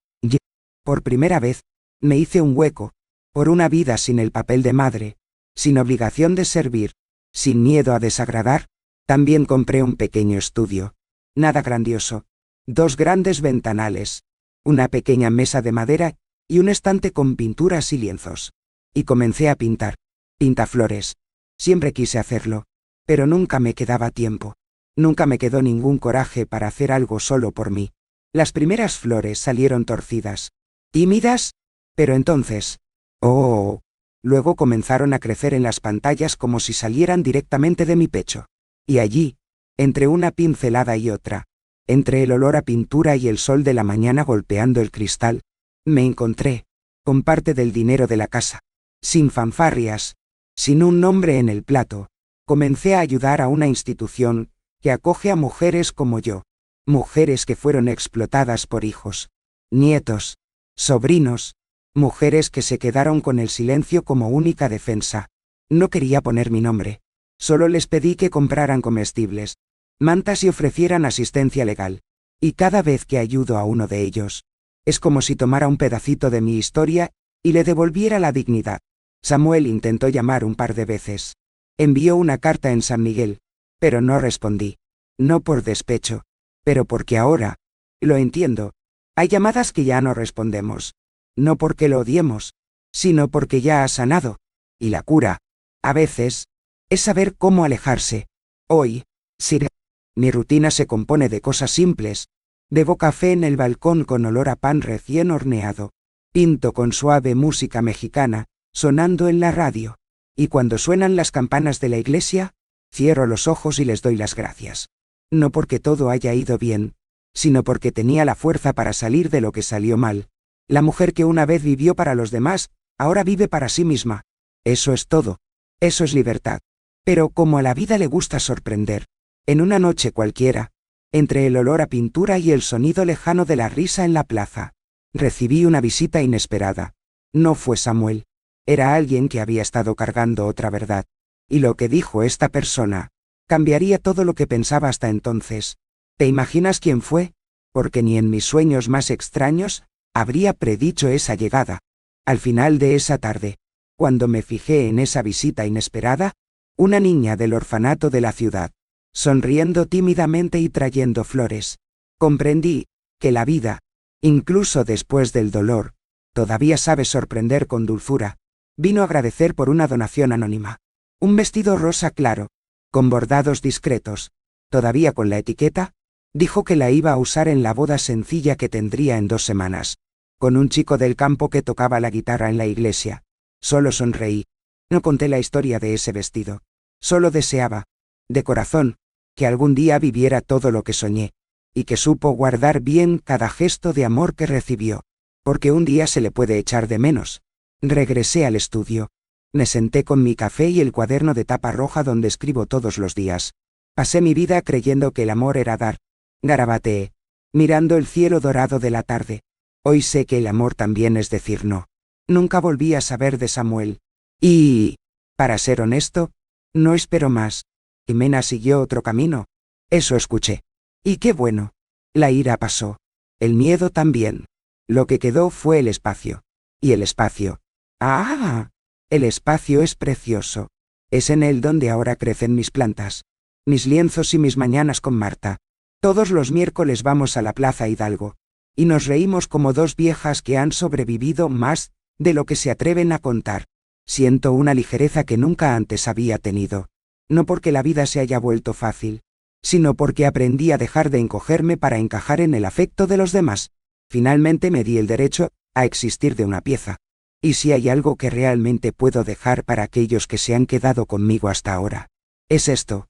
por primera vez, me hice un hueco, por una vida sin el papel de madre, sin obligación de servir, sin miedo a desagradar. También compré un pequeño estudio, nada grandioso, 2 grandes ventanales, una pequeña mesa de madera y un estante con pinturas y lienzos. Y comencé a pintar, pintaflores. Siempre quise hacerlo, pero nunca me quedaba tiempo. Nunca me quedó ningún coraje para hacer algo solo por mí. Las primeras flores salieron torcidas, tímidas, pero entonces, ¡oh! Luego comenzaron a crecer en las pantallas como si salieran directamente de mi pecho. Y allí, entre una pincelada y otra, entre el olor a pintura y el sol de la mañana golpeando el cristal, me encontré, con parte del dinero de la casa, sin fanfarrias, sin un nombre en el plato. Comencé a ayudar a una institución que acoge a mujeres como yo, mujeres que fueron explotadas por hijos, nietos, sobrinos, mujeres que se quedaron con el silencio como única defensa. No quería poner mi nombre, solo les pedí que compraran comestibles, mantas y ofrecieran asistencia legal. Y cada vez que ayudo a uno de ellos, es como si tomara un pedacito de mi historia y le devolviera la dignidad. Samuel intentó llamar un par de veces. Envió una carta en San Miguel, pero no respondí. No por despecho, pero porque ahora, lo entiendo, hay llamadas que ya no respondemos. No porque lo odiemos, sino porque ya ha sanado. Y la cura, a veces, es saber cómo alejarse. Hoy, Sir, mi rutina se compone de cosas simples. Bebo café en el balcón con olor a pan recién horneado. Pinto con suave música mexicana, sonando en la radio. Y cuando suenan las campanas de la iglesia, cierro los ojos y les doy las gracias. No porque todo haya ido bien, sino porque tenía la fuerza para salir de lo que salió mal. La mujer que una vez vivió para los demás, ahora vive para sí misma. Eso es todo. Eso es libertad. Pero como a la vida le gusta sorprender, en una noche cualquiera, entre el olor a pintura y el sonido lejano de la risa en la plaza, recibí una visita inesperada. No fue Samuel. Era alguien que había estado cargando otra verdad. Y lo que dijo esta persona cambiaría todo lo que pensaba hasta entonces. ¿Te imaginas quién fue? Porque ni en mis sueños más extraños habría predicho esa llegada. Al final de esa tarde, cuando me fijé en esa visita inesperada, una niña del orfanato de la ciudad, sonriendo tímidamente y trayendo flores, comprendí que la vida, incluso después del dolor, todavía sabe sorprender con dulzura. Vino a agradecer por una donación anónima. Un vestido rosa claro, con bordados discretos, todavía con la etiqueta. Dijo que la iba a usar en la boda sencilla que tendría en 2 semanas, con un chico del campo que tocaba la guitarra en la iglesia. Solo sonreí. No conté la historia de ese vestido. Solo deseaba, de corazón, que algún día viviera todo lo que soñé, y que supo guardar bien cada gesto de amor que recibió, porque un día se le puede echar de menos. Regresé al estudio. Me senté con mi café y el cuaderno de tapa roja donde escribo todos los días. Pasé mi vida creyendo que el amor era dar. Garabateé, mirando el cielo dorado de la tarde. Hoy sé que el amor también es decir no. Nunca volví a saber de Samuel. Y, para ser honesto, no espero más. Jimena siguió otro camino. Eso escuché. Y qué bueno. La ira pasó. El miedo también. Lo que quedó fue el espacio. Y el espacio. ¡Ah! El espacio es precioso. Es en él donde ahora crecen mis plantas, mis lienzos y mis mañanas con Marta. Todos los miércoles vamos a la Plaza Hidalgo, y nos reímos como dos viejas que han sobrevivido más de lo que se atreven a contar. Siento una ligereza que nunca antes había tenido. No porque la vida se haya vuelto fácil, sino porque aprendí a dejar de encogerme para encajar en el afecto de los demás. Finalmente me di el derecho a existir de una pieza. Y si hay algo que realmente puedo dejar para aquellos que se han quedado conmigo hasta ahora, es esto.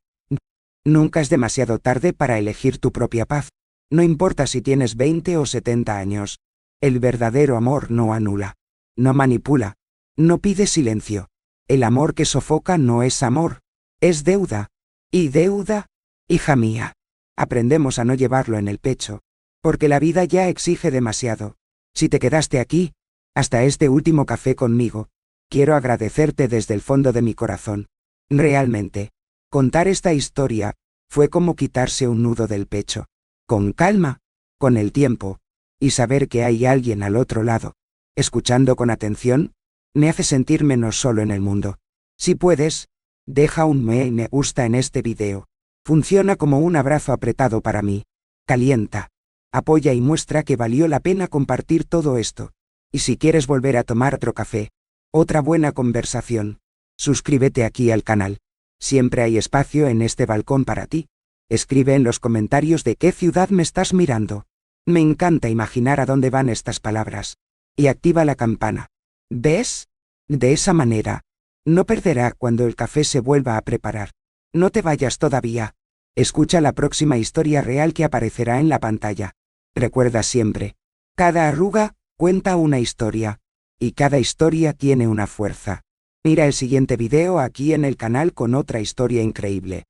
Nunca es demasiado tarde para elegir tu propia paz. No importa si tienes 20 o 70 años. El verdadero amor no anula, no manipula, no pide silencio. El amor que sofoca no es amor, es deuda. Y deuda, hija mía. Aprendemos a no llevarlo en el pecho, porque la vida ya exige demasiado. Si te quedaste aquí, hasta este último café conmigo, quiero agradecerte desde el fondo de mi corazón. Realmente, contar esta historia fue como quitarse un nudo del pecho. Con calma, con el tiempo, y saber que hay alguien al otro lado, escuchando con atención, me hace sentir menos solo en el mundo. Si puedes, deja un me gusta en este video. Funciona como un abrazo apretado para mí. Calienta, apoya y muestra que valió la pena compartir todo esto. Y si quieres volver a tomar otro café, otra buena conversación, suscríbete aquí al canal. Siempre hay espacio en este balcón para ti. Escribe en los comentarios de qué ciudad me estás mirando. Me encanta imaginar a dónde van estas palabras. Y activa la campana. ¿Ves? De esa manera, no perderá cuando el café se vuelva a preparar. No te vayas todavía. Escucha la próxima historia real que aparecerá en la pantalla. Recuerda siempre, cada arruga cuenta una historia. Y cada historia tiene una fuerza. Mira el siguiente video aquí en el canal con otra historia increíble.